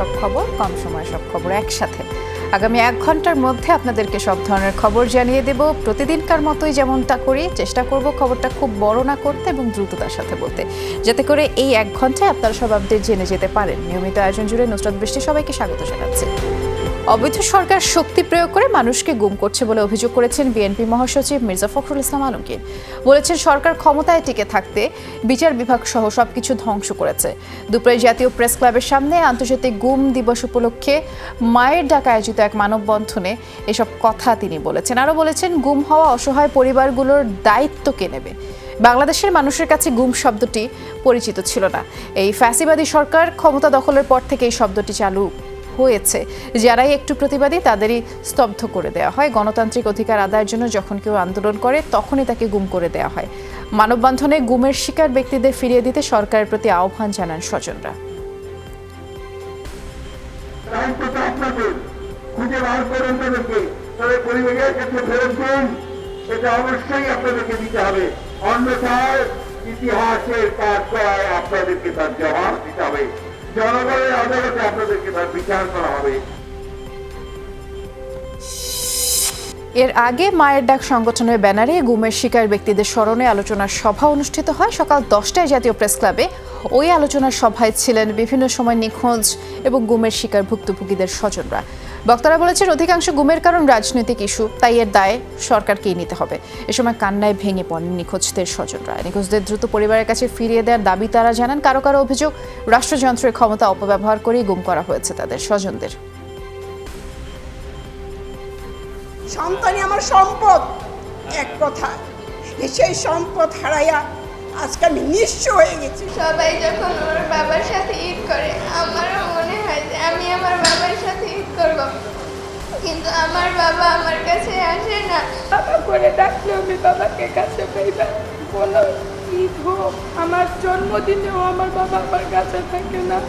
সব খবর, কম সময়ে সব খবর একসাথে। আগামী 1 ঘন্টার মধ্যে আপনাদেরকে সব ধরনের খবর জানিয়ে দেব। প্রতিদিনকার মতোই যেমনটা করি, চেষ্টা করব খবরটা খুব বড় না করতে এবং দ্রুততার সাথে বলতে, যাতে করে এই 1 ঘন্টায় আপনারা সব আপডেট জেনে যেতে পারেন। নিয়মিত আয়োজন জুড়ে নুসরাত বৃষ্টি সবাইকে স্বাগত জানাচ্ছে। অবৈধ সরকার শক্তি প্রয়োগ করে মানুষকে গুম করছে বলে অভিযোগ করেছেন বিএনপি মহাসচিব মির্জা ফখরুল ইসলাম আলমগীর। বলেছেন, সরকার ক্ষমতায় টিকে থাকতে বিচার বিভাগ সহ সবকিছু ধ্বংস করেছে। দুপুরে জাতীয় প্রেস ক্লাবের সামনে আন্তর্জাতিক গুম দিবস উপলক্ষে মায়ের ডাক আয়োজিত এক মানববন্ধনে এসব কথা তিনি বলেছেন। আরও বলেছেন, গুম হওয়া অসহায় পরিবারগুলোর দায়িত্ব কে নেবে? বাংলাদেশের মানুষের কাছে গুম শব্দটি পরিচিত ছিল না। এই ফ্যাসিবাদী সরকার ক্ষমতা দখলের পর থেকে এই শব্দটি চালু হয়েছে। যারাই একটু প্রতিবাদী তাদেরই স্তব্ধ করে দেওয়া হয়। গণতান্ত্রিক অধিকার আদায়ের জন্য যখন কেউ আন্দোলন করে তখনই তাকে গুম করে দেওয়া হয়। মানববন্ধনে গুমের শিকার ব্যক্তিদের ফিরিয়ে দিতে সরকারের প্রতি আহ্বান জানান স্বজনরা। ইতিহাসের কাঠগড়ায় আপনাদেরকে তার জবাব দিতে হবে। জনগণের আদালতে আপনাদেরকে তার বিচার করা হবে। এর আগে মায়ের ডাক সংগঠনের ব্যানারে গুমের শিকার ব্যক্তিদের স্মরণে আলোচনার সভা অনুষ্ঠিত হয়। সকাল 10টায় জাতীয় প্রেস ক্লাবে ওই আলোচনার সভায় ছিলেন বিভিন্ন সময় নিখোঁজ এবং গুমের শিকার ভুক্তভোগীদের স্বজনরা। বক্তারা বলেছেন, অধিকাংশ গুমের কারণ রাজনৈতিক ইস্যু, তাই এর দায় সরকারকেই নিতে হবে। এ সময় কান্নায় ভেঙে পড়েন নিখোঁজদের স্বজনরা। নিখোঁজদের দ্রুত পরিবারের কাছে ফিরিয়ে দেওয়ার দাবি তারা জানান। কারো কারো অভিযোগ, রাষ্ট্রযন্ত্রের ক্ষমতা অপব্যবহার করেই গুম করা হয়েছে তাদের স্বজনদের। সন্তানই আমার সম্পদ, এক কথা। সেই সম্পদ হারাইয়া আজকে আমি নিঃস্ব হয়ে গেছি। সবাই যখন ওর বাবার সাথে ঈদ করে, আমারও মনে হয় যে আমি আমার বাবার সাথে ঈদ করব, কিন্তু আমার বাবা আমার কাছে আসে না। বাবা করে ডাকলে আমি বাবাকে কাছে পাইবা। কোনো ঈদ হোক, আমার জন্মদিনেও আমার বাবা আমার কাছে থাকে না।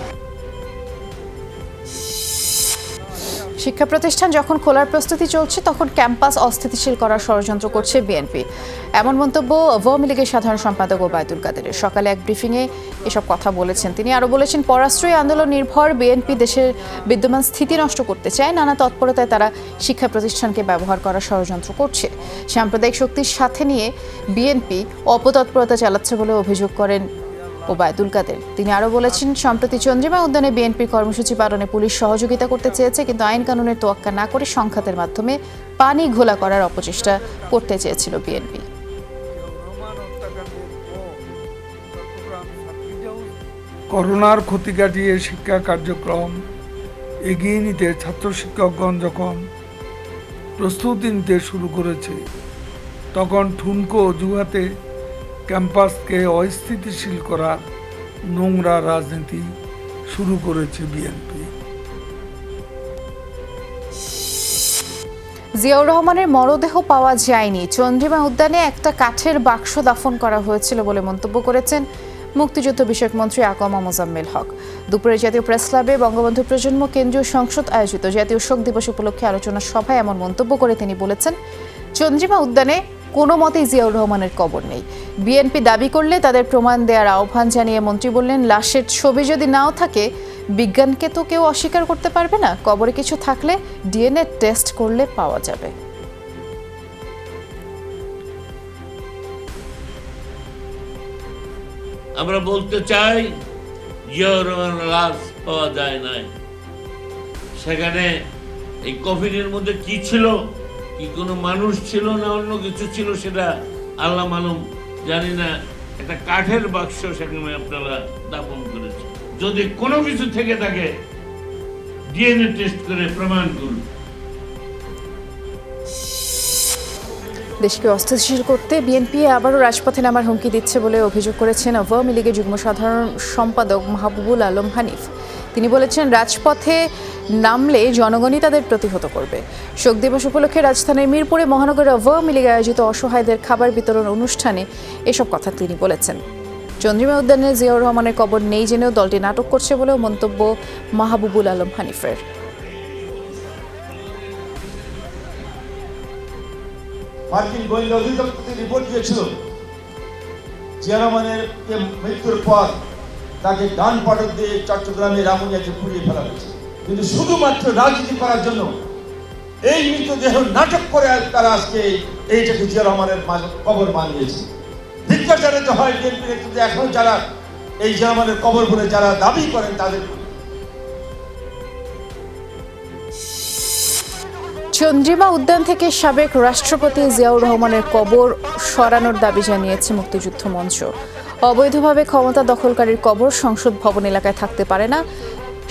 শিক্ষা প্রতিষ্ঠান যখন খোলার প্রস্তুতি চলছে তখন ক্যাম্পাস অস্থিতিশীল করার ষড়যন্ত্র করছে বিএনপি, এমন মন্তব্য আওয়ামী লীগের সাধারণ সম্পাদক ওবায়দুল কাদেরের। সকালে এক ব্রিফিংয়ে এসব কথা বলেছেন তিনি। আরও বলেছেন, পররাষ্ট্রীয় আন্দোলন নির্ভর বিএনপি দেশের বিদ্যমান স্থিতি নষ্ট করতে চায়। নানা তৎপরতায় তারা শিক্ষা প্রতিষ্ঠানকে ব্যবহার করার ষড়যন্ত্র করছে। সাম্প্রদায়িক শক্তির সাথে নিয়ে বিএনপি অপতৎপরতা চালাচ্ছে বলে অভিযোগ করেন ওবায়দুল কাদের। তিনি আরও বলেছেন, সম্প্রতি চন্দ্রিমা উদ্যানে বিএনপির কর্মসূচি পালনে পুলিশ সহযোগিতা করতে চেয়েছে, কিন্তু আইন কানুনের তোয়াক্কা না করে সংঘাতের মাধ্যমে পানি ঘোলা করার অপচেষ্টা করতে চেয়েছিল বিএনপি। করোনার ক্ষতি কাটিয়ে শিক্ষা কার্যক্রম এগিয়ে নিতে ছাত্র শিক্ষকগণ যখন প্রস্তুতি নিতে শুরু করেছে, তখন ঠুনকো অজুহাতে ক্যাম্পাসকে অস্থিতিশীল করার নোংরা রাজনীতি শুরু করেছে বিএনপি। জিয়াউর রহমানের মরদেহ পাওয়া যায়নি। চন্দ্রিমা উদ্যানে একটা কাঠের বাক্স দাফন করা হয়েছিল বলে মন্তব্য করেছেন মুক্তিযুদ্ধ বিষয়ক মন্ত্রী আকমা মোজাম্মেল হক। দুপুরে জাতীয় প্রেস ক্লাবে বঙ্গবন্ধু প্রজন্ম কেন্দ্রীয় সংসদ আয়োজিত জাতীয় শোক দিবস উপলক্ষে আলোচনা সভায় এমন মন্তব্য করে তিনি বলেছেন, চন্দ্রিমা উদ্যানে কোনো মতেই জিয়াউর রহমানের কবর নেই। বিএনপি দাবি করলে তাদের প্রমাণ দেওয়ার আহ্বান জানিয়ে মন্ত্রী বললেন, লাশের ছবি যদি নাও থাকে, বিজ্ঞানকে তো কেউ অস্বীকার করতে পারবে না। কবরে কিছু থাকলে ডিএনএ টেস্ট করলে পাওয়া যাবে। আমরা বলতে চাই, জিয়াউর রহমানের লাশ পাওয়া যায় নাই। সেখানে এই কফিনের মধ্যে কি ছিল, কি কোনো মানুষ ছিল না অন্য কিছু ছিল, সেটা আল্লাহ মালুম, জানি না। একটা কাঠের বাক্স সেখানে আপনারা দাপন করেছে। যদি কোনো কিছু থেকে থাকে, ডিএনএ টেস্ট করে প্রমাণ করুন। দেশকে অস্থিতিশীল করতে বিএনপি আবারও রাজপথে নামার হুমকি দিচ্ছে বলে অভিযোগ করেছেন আওয়ামী লীগের যুগ্ম সাধারণ সম্পাদক মাহবুবুল আলম হানিফ। তিনি বলেছেন, রাজপথে নামলে জনগণই তাদের প্রতিহত করবে। শোক দিবস উপলক্ষে রাজধানীর মিরপুরে মহানগর আওয়ামী লীগ আয়োজিত অসহায়দের খাবার বিতরণ অনুষ্ঠানে এসব কথা তিনি বলেছেন। চন্দ্রিমা উদ্যানে জিয়াউর রহমানের কবর নেই জেনেও দলটি নাটক করছে বলেও মন্তব্য মাহবুবুল আলম হানিফের। মার্কিন গোয়েন্দা অধিদপ্তর রিপোর্ট দিয়েছিল, জিয়া রহমানের মৃত্যুর পর তাকে ডান পাঠক দিয়ে চট্টগ্রামে রামুনিয়াকে পুড়িয়ে ফেলা হয়েছে। কিন্তু শুধুমাত্র রাজনীতি করার জন্য এই মৃতদেহ নাটক করে তারা আজকে এইটাকে জিয়া রহমানের কবর বানিয়েছে। ধিক্কার জানাতে হয় বিএনপি নেতৃত্বে এখন যারা এই জিয়া রহমানের কবর বলে যারা দাবি করেন তাদের। চন্দ্রিমা উদ্যান থেকে সাবেক রাষ্ট্রপতি জিয়াউর রহমানের কবর সরানোর দাবি জানিয়েছে মুক্তিযুদ্ধ মঞ্চ। অবৈধভাবে ক্ষমতা দখলকারীর কবর সংসদ ভবন এলাকায় থাকতে পারে না।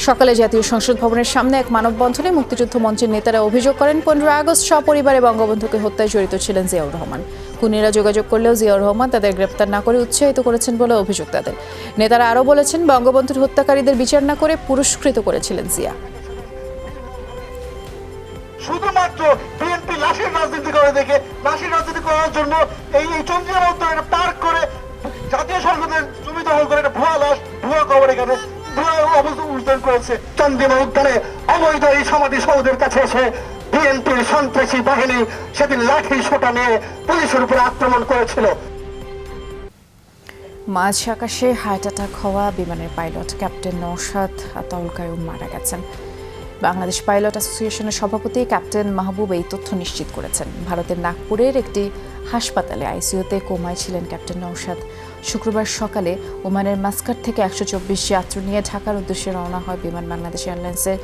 সকালে জাতীয় সংসদ ভবনের সামনে এক মানববন্ধনে মুক্তিযুদ্ধ মঞ্চের নেতারা অভিযোগ করেন 15 আগস্ট সপরিবারে বঙ্গবন্ধুকে হত্যায় জড়িত ছিলেন জিয়াউর রহমান। খুনিরা যোগাযোগ করলেও জিয়াউর রহমান তাদের গ্রেপ্তার না করে উৎসাহিত করেছেন বলে অভিযোগ তাদের। নেতারা আরও বলেছেন, বঙ্গবন্ধুর হত্যাকারীদের বিচার না করে পুরস্কৃত করেছিলেন জিয়া। শুধুমাত্র বিএনপি লাশের রাজনীতি করে দেখে লাশের রাজনীতি করার জন্য এই চন্দ্রিমা উদ্যান একটা পার্ক করে জাতীয় সংসদের জমি দখল করে একটা ভুয়া লাশ ভুয়া কবর এখানে ভুয়া অবস্থা উদ্যান করেছে। চন্দ্রিমা উদ্যানে অবৈধ এই সমাধি সৌধের কাছে এসে বিএনপির সন্ত্রাসী বাহিনী সেদিন লাঠি সোটা নিয়ে পুলিশের উপরে আক্রমণ করেছিল। মাঝ আকাশে হার্ট অ্যাটাক হওয়া বিমানের পাইলট ক্যাপ্টেন নওশাদ আতাউল কায়ুম মারা গেছেন। বাংলাদেশ পাইলট অ্যাসোসিয়েশনের সভাপতি ক্যাপ্টেন মাহবুব এই তথ্য নিশ্চিত করেছেন। ভারতের নাগপুরের একটি হাসপাতালে আইসিইউতে কোমায় ছিলেন ক্যাপ্টেন নওশাদ। শুক্রবার সকালে ওমানের মাস্কাট থেকে 124 যাত্রী নিয়ে ঢাকার উদ্দেশ্যে রওনা হয় বিমান বাংলাদেশ এয়ারলাইন্সের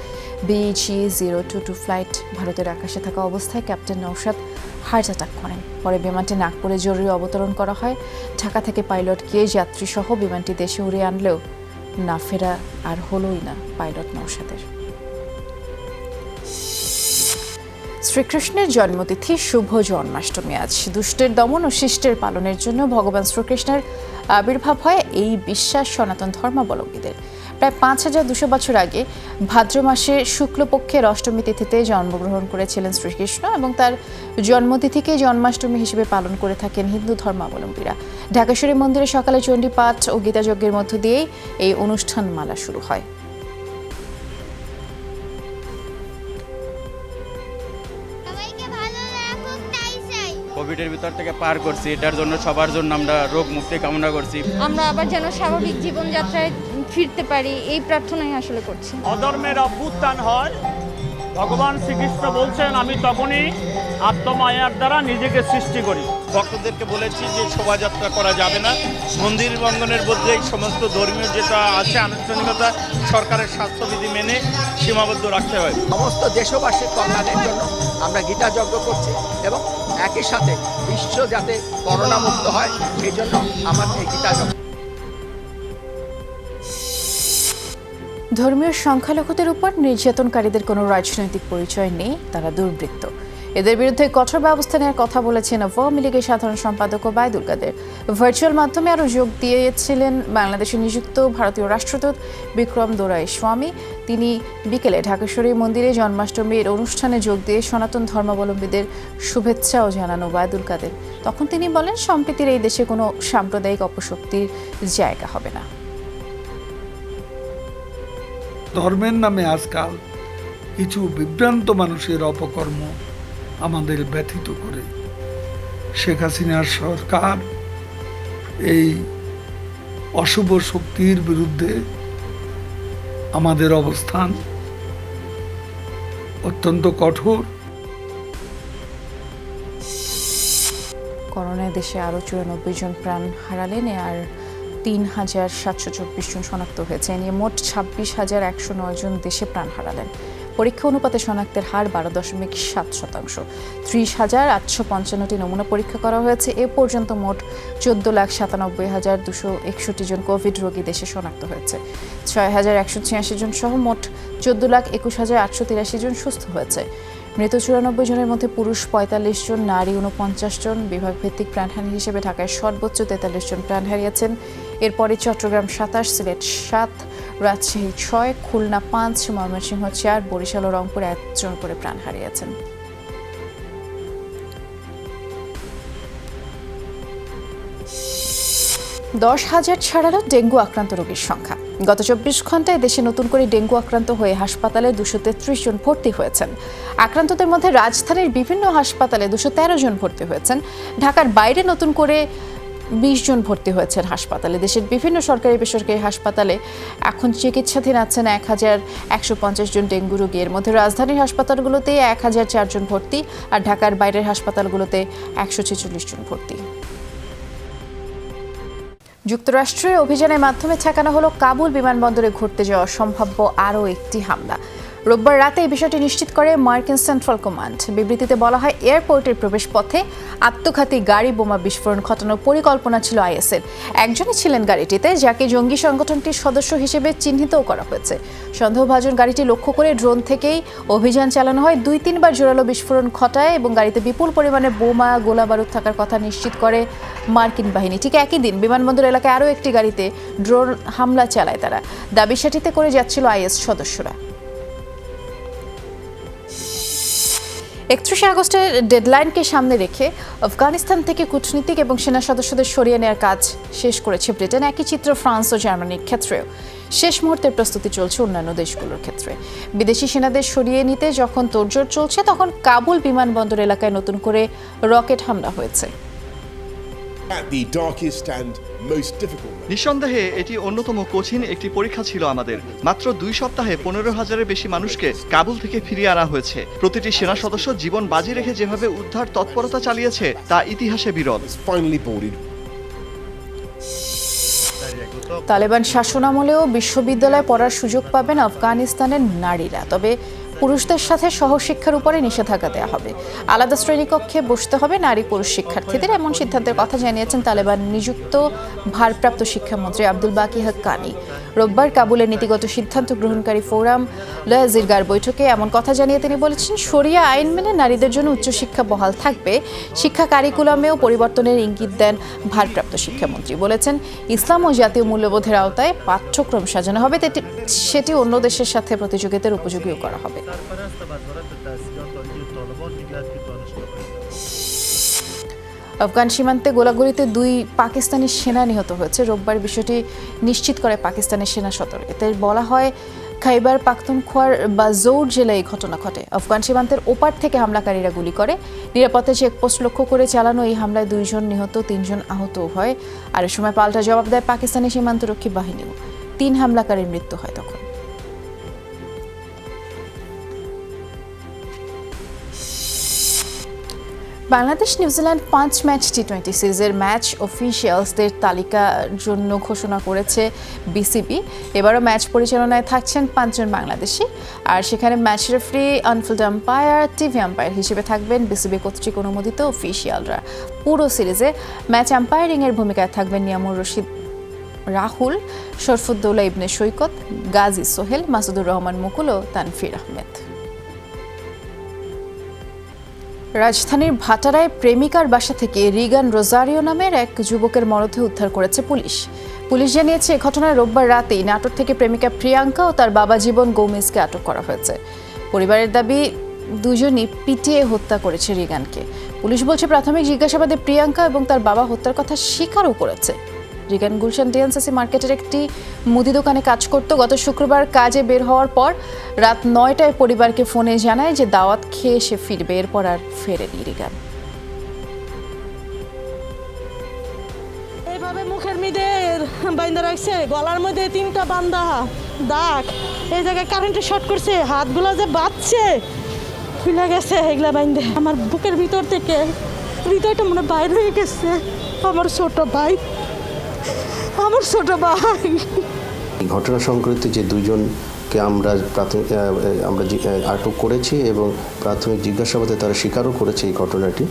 BG022 ফ্লাইট। ভারতের আকাশে থাকা অবস্থায় ক্যাপ্টেন নওশাদ হার্ট অ্যাটাক করেন। পরে বিমানটি নাগপুরে জরুরি অবতরণ করা হয়। ঢাকা থেকে পাইলট গিয়ে যাত্রীসহ বিমানটি দেশে উড়িয়ে আনলেও না ফেরা আর হলোই না পাইলট নওশাদের। শ্রীকৃষ্ণের জন্মতিথি শুভ জন্মাষ্টমী আজ। দুষ্টের দমন ও শিষ্টের পালনের জন্য ভগবান শ্রীকৃষ্ণের আবির্ভাব হয় এই বিশ্বাস সনাতন ধর্মাবলম্বীদের। প্রায় 5200 বছর আগে ভাদ্র মাসে শুক্লপক্ষের অষ্টমী তিথিতে জন্মগ্রহণ করেছিলেন শ্রীকৃষ্ণ এবং তার জন্মতিথিকে জন্মাষ্টমী হিসেবে পালন করে থাকেন হিন্দু ধর্মাবলম্বীরা। ঢাকেশ্বরী মন্দিরে সকালে চণ্ডী পাঠ ও গীতাযজ্ঞের মধ্য দিয়েই এই অনুষ্ঠান মালা শুরু হয়। কোভিডের ভিতর থেকে পার করছি, এটার জন্য সবার জন্য আমরা রোগ মুক্তি কামনা করছি। আমরা আবার যেন স্বাভাবিক জীবনযাত্রায় ফিরতে পারি এই প্রার্থনাই আসলে করছি। অধর্মের অভ্যুত্থান হয়, ভগবান শ্রীকৃষ্ণ বলছেন আমি তখনই আত্মমায়ার দ্বারা নিজেকে সৃষ্টি করি। ভক্তদেরকে বলেছি যে শোভাযাত্রা করা যাবে না, মন্দির বঙ্গনের মধ্যে এই সমস্ত ধর্মীয় যেটা আছে আনুষ্ঠানিকতা সরকারের স্বাস্থ্যবিধি মেনে সীমাবদ্ধ রাখতে হয়। সমস্ত দেশবাসীর কল্যাণের জন্য আমরা গীতা যজ্ঞ করছি এবং একই সাথে বিশ্ব যাতে করোনা মুক্ত হয় সেই জন্য আমার এই গীতা যজ্ঞ। ধর্মীয় সংখ্যালঘুদের উপর নির্যাতনকারীদের কোনো রাজনৈতিক পরিচয় নেই, তারা দুর্বৃত্ত। এদের বিরুদ্ধে কঠোর ব্যবস্থা নেওয়ার কথা বলেছেন আওয়ামী লীগের সাধারণ সম্পাদক ওবায়দুল কাদের। ভার্চুয়াল মাধ্যমে আরও যোগ দিয়েছিলেন বাংলাদেশে নিযুক্ত ভারতীয় রাষ্ট্রদূত বিক্রম দোরাইস্বামী। তিনি বিকেলে ঢাকেশ্বরী মন্দিরে জন্মাষ্টমীর অনুষ্ঠানে যোগ দিয়ে সনাতন ধর্মাবলম্বীদের শুভেচ্ছাও জানান ওবায়দুল কাদের। তখন তিনি বলেন, সম্প্রীতির এই দেশে কোনো সাম্প্রদায়িক অপশক্তির জায়গা হবে না। ধর্মের নামে আজকাল কিছু বিভ্রান্ত মানুষের অপকর্ম আমাদের ব্যথিত করে। শেখ হাসিনার সরকার এই অশুভ শক্তির বিরুদ্ধে আমাদের অবস্থান অত্যন্ত কঠোর। করোনায় দেশে আরও 94 জন প্রাণ হারালেন আর 3724 জন শনাক্ত হয়েছে। এ নিয়ে মোট 26,109 জন দেশে প্রাণ হারালেন। পরীক্ষা অনুপাতে শনাক্তের হার 12.7%। 30,855টি নমুনা পরীক্ষা করা হয়েছে। এ পর্যন্ত মোট 14,97,261 জন কোভিড রোগী দেশে শনাক্ত হয়েছে। 6,186 জন সহ মোট 14,21,883 জন সুস্থ হয়েছে। মৃত 94 জনের মধ্যে পুরুষ 45 জন, নারী 49 জন। বিভাগভিত্তিক প্রাণহানি হিসেবে ঢাকায় সর্বোচ্চ 43 জন প্রাণ হারিয়েছেন। এরপরে চট্টগ্রাম 27, সিলেট 7, রাজশাহী 6, খুলনা 5, ময়মনসিংহ 4, বরিশাল ও রংপুর 1 জন করে প্রাণ হারিয়েছেন। দশ হাজার ছাড়ালো ডেঙ্গু আক্রান্ত রোগীর সংখ্যা। গত 24 ঘন্টায় দেশে নতুন করে ডেঙ্গু আক্রান্ত হয়ে হাসপাতালে 233 জন ভর্তি হয়েছেন। আক্রান্তদের মধ্যে রাজধানীর বিভিন্ন হাসপাতালে 213 জন ভর্তি হয়েছেন। ঢাকার বাইরে নতুন করে 20 জন ভর্তি হয়েছেন হাসপাতালে। দেশের বিভিন্ন সরকারি বেসরকারি হাসপাতালে এখন চিকিৎসাধীন আছেন 1150 জন ডেঙ্গু রোগী। এর মধ্যে রাজধানীর হাসপাতালগুলোতে 1004 জন ভর্তি, আর ঢাকার বাইরের হাসপাতালগুলোতে 146 জন ভর্তি। যুক্তরাষ্ট্রের অভিযানের মাধ্যমে ঠেকানো হলো কাবুল বিমানবন্দরে ঘটতে যাওয়া সম্ভাব্য আরও একটি হামলা। রোববার রাতে এই বিষয়টি নিশ্চিত করে মার্কিন সেন্ট্রাল কমান্ড। বিবৃতিতে বলা হয়, এয়ারপোর্টের প্রবেশপথে আত্মঘাতী গাড়ি বোমা বিস্ফোরণ ঘটানোর পরিকল্পনা ছিল আইএসের। একজনই ছিলেন গাড়িটিতে, যাকে জঙ্গি সংগঠনটির সদস্য হিসেবে চিহ্নিতও করা হয়েছে। সন্দেহভাজন গাড়িটি লক্ষ্য করে ড্রোন থেকেই অভিযান চালানো হয়। 2-3 বার জোরালো বিস্ফোরণ ঘটায় এবং গাড়িতে বিপুল পরিমাণে বোমা গোলাবারুদ থাকার কথা নিশ্চিত করে মার্কিন বাহিনী। ঠিক একই দিন বিমানবন্দর এলাকায় আরও একটি গাড়িতে ড্রোন হামলা চালায় তারা। দাবি সেটিতে করে যাচ্ছিল আইএস সদস্যরা। 31 আগস্টের ডেডলাইনকে সামনে রেখে আফগানিস্তান থেকে কূটনীতিক এবং সেনা সদস্যদের সরিয়ে নেওয়ার কাজ শেষ করেছে ব্রিটেন। একই চিত্র ফ্রান্স ও জার্মানির ক্ষেত্রেও। শেষ মুহূর্তের প্রস্তুতি চলছে অন্যান্য দেশগুলোর ক্ষেত্রে। বিদেশি সেনাদের সরিয়ে নিতে যখন তোড়জোড় চলছে, তখন কাবুল বিমানবন্দর এলাকায় নতুন করে রকেট হামলা হয়েছে। নিঃসন্দেহে এটি অন্যতম কঠিন একটি পরীক্ষা ছিল আমাদের। মাত্র 2 সপ্তাহে 15,000-এর বেশি মানুষকে কাবুল থেকে ফিরিয়ে আনা হয়েছে। প্রতিটি সেনা সদস্য জীবন বাজি রেখে যেভাবে উদ্ধার তৎপরতা চালিয়েছে তা ইতিহাসে বিরল। তালেবান শাসনামলেও বিশ্ববিদ্যালয়ে পড়ার সুযোগ পাবেন আফগানিস্তানের নারীরা, তবে পুরুষদের সাথে সহশিক্ষার উপরে নিষেধাজ্ঞা দেওয়া হবে। আলাদা শ্রেণীকক্ষে বসতে হবে নারী পুরুষ শিক্ষার্থীদের, এমন সিদ্ধান্তের কথা জানিয়েছেন তালেবান নিযুক্ত ভারপ্রাপ্ত শিক্ষামন্ত্রী আব্দুল বাকি হাক্কানি। রোববার কাবুলের নীতিগত সিদ্ধান্ত গ্রহণকারী ফোরাম লজিরগার বৈঠকে এমন কথা জানিয়ে তিনি বলেছেন, শরিয়া আইন মেনে নারীদের জন্য উচ্চশিক্ষা বহাল থাকবে। শিক্ষা কারিকুলামেও পরিবর্তনের ইঙ্গিত দেন ভারপ্রাপ্ত শিক্ষামন্ত্রী। বলেছেন, ইসলাম ও জাতীয় মূল্যবোধের আওতায় পাঠ্যক্রম সাজানো হবে, সেটি অন্য দেশের সাথে প্রতিযোগিতার উপযোগীও করা হবে। আফগান সীমান্তে গোলাগুলিতে 2 পাকিস্তানি সেনা নিহত হয়েছে। রোববার বিষয়টি নিশ্চিত করে পাকিস্তানের সেনা সদর। এতে বলা হয়, খাইবার পাখতুনখোয়ার বাজৌর জেলায় এই ঘটনা ঘটে। আফগান সীমান্তের ওপার থেকে হামলাকারীরা গুলি করে। নিরাপত্তা চেকপোস্ট লক্ষ্য করে চালানো এই হামলায় 2 জন নিহত, 3 জন আহত হয়। আর এ সময় পাল্টা জবাব দেয় পাকিস্তানি সীমান্তরক্ষী বাহিনীও। 3 হামলাকারীর মৃত্যু হয় তখন। বাংলাদেশ নিউজিল্যান্ড 5 ম্যাচ টি20 সিরিজের ম্যাচ অফিশিয়ালসদের তালিকার জন্য ঘোষণা করেছে বিসিবি। এবারও ম্যাচ পরিচালনায় থাকছেন 5 জন বাংলাদেশি, আর সেখানে match referee, onfield umpire, TV umpire হিসেবে থাকবেন বিসিবি কর্তৃক অনুমোদিত অফিশিয়ালরা। পুরো সিরিজে ম্যাচ আম্পায়ারিংয়ের ভূমিকায় থাকবেন নিয়ামুর রশিদ রাহুল, শরফুদ্দৌলা ইবনে সৈকত, গাজী সোহেল, মাসুদুর রহমান মুকুল ও তানফির আহমেদ। রাজধানীর ভাটারায় প্রেমিকার বাসা থেকে রিগান রোজারিও নামের এক যুবকের মরদেহ উদ্ধার করেছে পুলিশ। পুলিশ জানিয়েছে, এই ঘটনায় রোববার রাতেই নাটোর থেকে প্রেমিকা প্রিয়াঙ্কা ও তার বাবা জীবন গৌমেজকে আটক করা হয়েছে। পরিবারের দাবি, দুজনই পিটিয়ে হত্যা করেছে রিগানকে। পুলিশ বলছে, প্রাথমিক জিজ্ঞাসাবাদে প্রিয়াঙ্কা এবং তার বাবা হত্যার কথা স্বীকারও করেছে। রিগান গুলশান ডিএনসিসি মার্কেটের একটি মুদি দোকানে কাজ করত। গত শুক্রবার কাজে বের হওয়ার পর রাত 9টায় পরিবারকে ফোনে জানায় যে দাওয়াত খেয়ে সে ফিরবে। এরপর আর ফেরেনি রিগান। এইভাবে মুখের মধ্যে বান্ধা রাখছে, গলার মধ্যে 3টা বান্ধা দাগ, এই জায়গায় কারেন্টে শর্ট করছে, হাতগুলো যে বাঁধছে ফুলে গেছে এগুলা বান্ধে। আমার বুকের ভিতর থেকে হৃদয়টা মনে বাইরে হয়ে গেছে। আমার ছোট ভাই, আমার ছোট ভাই। ঘটনা সংক্রান্ত যে 2 জনকে আমরা আটক করেছি এবং প্রাথমিক জিজ্ঞাসাবাদে তারা স্বীকারও করেছে এই ঘটনাটি।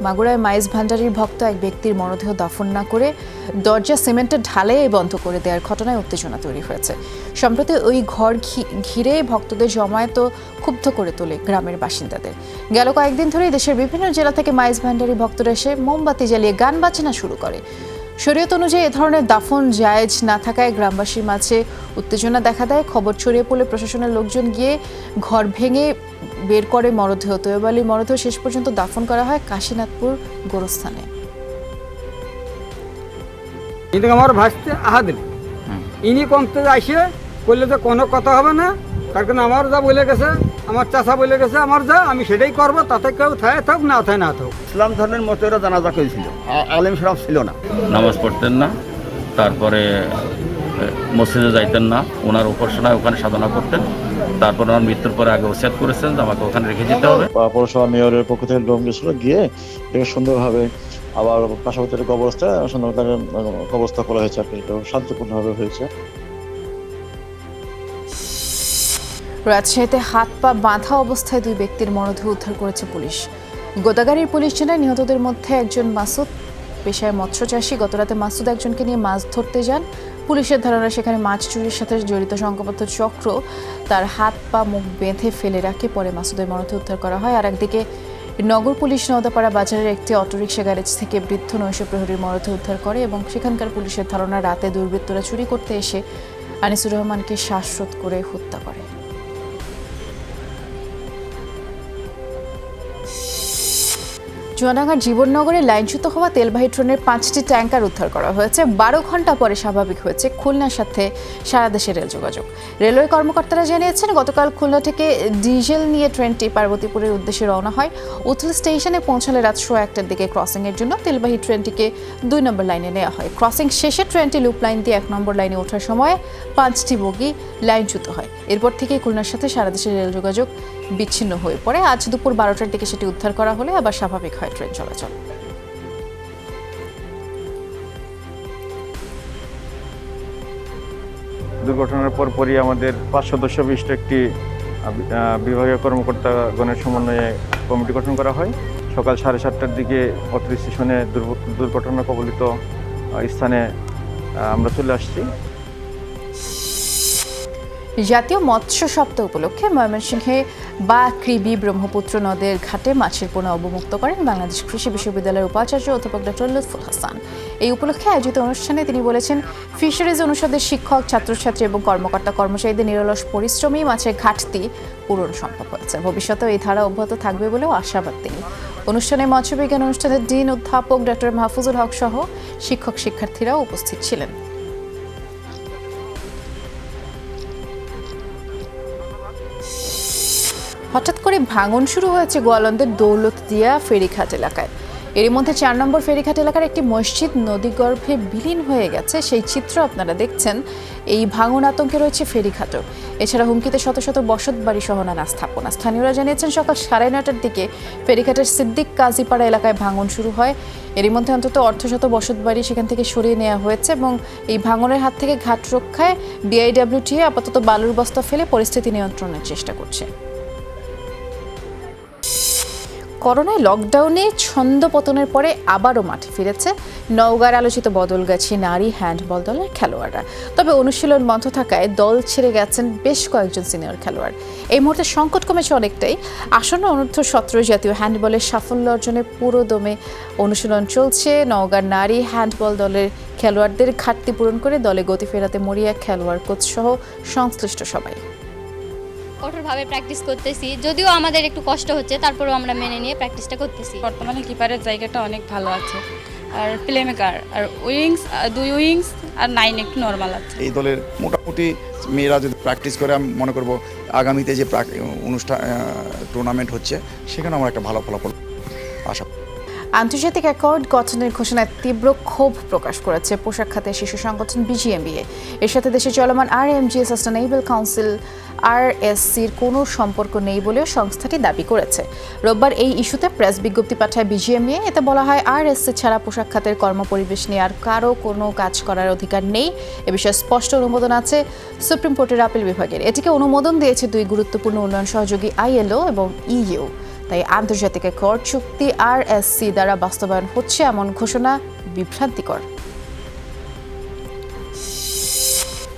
মাগুরায় মাইজ ভান্ডারীর ভক্ত এক ব্যক্তির মরদেহ দাফন না করে দরজা সিমেন্টের ঢালে বন্ধ করে দেওয়ার ঘটনায় উত্তেজনা তৈরি হয়েছে। সম্প্রতি ওই ঘর ঘিরে ভক্তদের জমায়েত ক্ষুব্ধ করে তোলে গ্রামের বাসিন্দাদের। গেল কয়েকদিন ধরেই দেশের বিভিন্ন জেলা থেকে মাইজ ভান্ডারী ভক্তরা এসে মোমবাতি জ্বালিয়ে গান বাজনা শুরু করে। শরীয়ত অনুযায়ী এ ধরনের দাফন জায়েজ না থাকায় গ্রামবাসীর মাঝে উত্তেজনা দেখা দেয়। খবর ছড়িয়ে পড়লে প্রশাসনের লোকজন গিয়ে ঘর ভেঙে বের করে মরদেহ। তৈয়ব আলীর মরদেহ শেষ পর্যন্ত দাফন করা হয় কাশীনাথপুর গোরস্থানে। আমার ভাসতে আহাদিন ইনি কমতে আসে বললে তো কোনো কথা হবে না, তার কারণে আমার যা বলে গেছে আমার চাচা বলে গেছে আমার যা আমি সেটাই করব, তাতে কেউ থায় থাক না থায় না থাক। ইসলাম ধর্মের মতো এরা জানাজা করেছিল, আলেম সরাব ছিল না, নামাজ পড়তেন না, তারপরে মসজিদে যাইতেন না, ওনার উপাসনায় ওখানে সাধনা করতেন। তারপর ওনার মৃত্যুর পরে আগে ওসিয়াত করেছেন যে আমাকে ওখানে রেখে যেতে হবে। পৌরসভা মেয়রের পক্ষ থেকে লোক গেছিল, গিয়ে এটাকে সুন্দরভাবে আবার পাশাপাশি কবরস্থায় সুন্দরভাবে কবরস্থা করা হয়েছে আর কি, এটা শান্তিপূর্ণভাবে হয়েছে। রাজশাহীতে হাত পা বাঁধা অবস্থায় 2 ব্যক্তির মরদেহ উদ্ধার করেছে পুলিশ। গোদাগাড়ির পুলিশ জানায় নিহতদের মধ্যে একজন মাসুদ, পেশায় মৎস্যচাষী। গতরাতে মাসুদ একজনকে নিয়ে মাছ ধরতে যান। পুলিশের ধারণা সেখানে মাছ চুরির সাথে জড়িত সংঘবদ্ধ চক্র তার হাত পা মুখ বেঁধে ফেলে রাখে। পরে মাসুদের মরদেহ উদ্ধার করা হয়। আর একদিকে নগর পুলিশ নওদাপাড়া বাজারের একটি অটোরিকশা গ্যারেজ থেকে বৃদ্ধ নৈশ প্রহরীর মরদেহ উদ্ধার করে এবং সেখানকার পুলিশের ধারণা রাতে দুর্বৃত্তরা চুরি করতে এসে আনিসুর রহমানকে শ্বাসরোধ করে হত্যা করে। চুয়াডাঙ্গার জীবননগরে লাইনচ্যুত হওয়া তেলবাহী ট্রেনের 5টি ট্যাঙ্কার উদ্ধার করা হয়েছে। 12 ঘন্টা পরে স্বাভাবিক হয়েছে খুলনার সাথে সারা দেশের রেল যোগাযোগ। রেলওয়ে কর্মকর্তারা জানিয়েছেন, গতকাল খুলনা থেকে ডিজেল নিয়ে ট্রেনটি পার্বতীপুরের উদ্দেশ্যে রওনা হয়। উথল স্টেশনে পৌঁছালে রাত 1:15টার দিকে ক্রসিংয়ের জন্য তেলবাহী ট্রেনটিকে 2 নম্বর লাইনে নেওয়া হয়। ক্রসিং শেষে ট্রেনটি লুপ লাইন দিয়ে 1 নম্বর লাইনে ওঠার সময় 5টি বগি লাইনচ্যুত হয়। এরপর থেকেই খুলনার সাথে সারা দেশের রেল যোগাযোগ বিচ্ছিন্ন হয়ে পড়ে। আজ দুপুর 12টার দিকে সেটি উদ্ধার করা হলে আবার স্বাভাবিক হয় ট্রেন চলাচল। দুর্ঘটনার পরপরই আমাদের 5 সদস্য বিশিষ্ট একটি বিভাগীয় কর্মকর্তাগণের সমন্বয়ে কমিটি গঠন করা হয়। সকাল 7:30টার দিকে অত্র স্টেশনে দুর্ঘটনা কবলিত স্থানে আমরা চলে আসছি। জাতীয় মৎস্য সপ্তাহ উপলক্ষে ময়মনসিংহে কৃবি ব্রহ্মপুত্র নদের ঘাটে মাছের পোনা অবমুক্ত করেন বাংলাদেশ কৃষি বিশ্ববিদ্যালয়ের উপাচার্য অধ্যাপক ডক্টর লুৎফুল হাসান। এই উপলক্ষে আয়োজিত অনুষ্ঠানে তিনি বলেছেন, ফিশারিজ অনুষদের শিক্ষক, ছাত্রছাত্রী এবং কর্মকর্তা কর্মচারীদের নিরলস পরিশ্রমেই মাছের ঘাটতি পূরণ সম্ভব হয়েছে। ভবিষ্যতেও এই ধারা অব্যাহত থাকবে বলেও আশাবাদ তিনি। অনুষ্ঠানে মৎস্যবিজ্ঞান অনুষ্ঠানের ডিন অধ্যাপক ডক্টর মাহফুজুল হক সহ শিক্ষক শিক্ষার্থীরাও উপস্থিত ছিলেন। হঠাৎ করে ভাঙন শুরু হয়েছে গোয়ালন্দের দৌলতদিয়া ফেরিঘাট এলাকায়। এর মধ্যে 4 নম্বর ফেরিঘাট এলাকার একটি মসজিদ নদীগর্ভে বিলীন হয়ে গেছে, সেই চিত্র আপনারা দেখছেন। এই ভাঙন আতঙ্কে রয়েছে ফেরিঘাটও। এছাড়া হুমকিতে শত শত বসত বাড়ি সহ নানা স্থাপনা। স্থানীয়রা জানিয়েছেন, সকাল 9:30টার দিকে ফেরিঘাটের সিদ্দিক কাজীপাড়া এলাকায় ভাঙন শুরু হয়। এর মধ্যে অন্তত অর্ধশত বসত বাড়ি সেখান থেকে সরিয়ে নেওয়া হয়েছে এবং এই ভাঙনের হাত থেকে ঘাট রক্ষায় বিআইডব্লিউটিএ আপাতত বালুর বস্তা ফেলে পরিস্থিতি নিয়ন্ত্রণের চেষ্টা করছে। করোনায় লকডাউনে ছন্দপতনের পরে আবারও মাঠে ফিরেছে নওগাঁর আলোচিত বদলগাছি নারী হ্যান্ডবল দলের খেলোয়াড়রা। তবে অনুশীলন বন্ধ থাকায় দল ছেড়ে গেছেন বেশ কয়েকজন সিনিয়র খেলোয়াড়। এই মুহূর্তে সংকট কমেছে অনেকটাই। আসন্ন অনূর্ধ্ব-17 জাতীয় হ্যান্ডবলের সাফল্য অর্জনে পুরো দমে অনুশীলন চলছে। নওগাঁর নারী হ্যান্ডবল দলের খেলোয়াড়দের ঘাটতি পূরণ করে দলে গতি ফেরাতে মরিয়া খেলোয়াড় কোচ সহ সংশ্লিষ্ট সবাই। কঠোরভাবে প্র্যাকটিস করতেছি, যদিও আমাদের একটু কষ্ট হচ্ছে, তারপরেও আমরা মেনে নিয়ে প্র্যাকটিসটা করতেছি। বর্তমানে কিপারের জায়গাটা অনেক ভালো আছে, আর প্লেমেকার আর উইংস 2 উইংস আর 9 একটু নর্মাল আছে। এই দলের মোটামুটি মেয়েরা যদি প্র্যাকটিস করে, আমি মনে করব আগামীতে যে অনুষ্ঠান টুর্নামেন্ট হচ্ছে সেখানে আমার একটা ভালো ফলাফল আশা। আন্তর্জাতিক অ্যাকর্ড গঠনের ঘোষণায় তীব্র ক্ষোভ প্রকাশ করেছে পোশাক খাতের শীর্ষ সংগঠন বিজিএমবিএ। এর সাথে দেশে চলমান আরএমজিএ সাস্টেনেবল কাউন্সিল আরএসসির কোনো সম্পর্ক নেই বলেও সংস্থাটি দাবি করেছে। রোববার এই ইস্যুতে প্রেস বিজ্ঞপ্তি পাঠায় বিজিএমবিএ। এতে বলা হয়, আরএসসি ছাড়া পোশাক খাতের কর্মপরিবেশ নিয়ে আর কারো কোনো কাজ করার অধিকার নেই। এ বিষয়ে স্পষ্ট অনুমোদন আছে সুপ্রিম কোর্টের আপিল বিভাগের। এটিকে অনুমোদন দিয়েছে 2 গুরুত্বপূর্ণ উন্নয়ন সহযোগী আইএলও এবং ইইউ। তাই আন্তর্জাতিক অ্যাকর্ড চুক্তি আরএসসি দ্বারা বাস্তবায়ন হচ্ছে এমন ঘোষণা বিভ্রান্তিকর।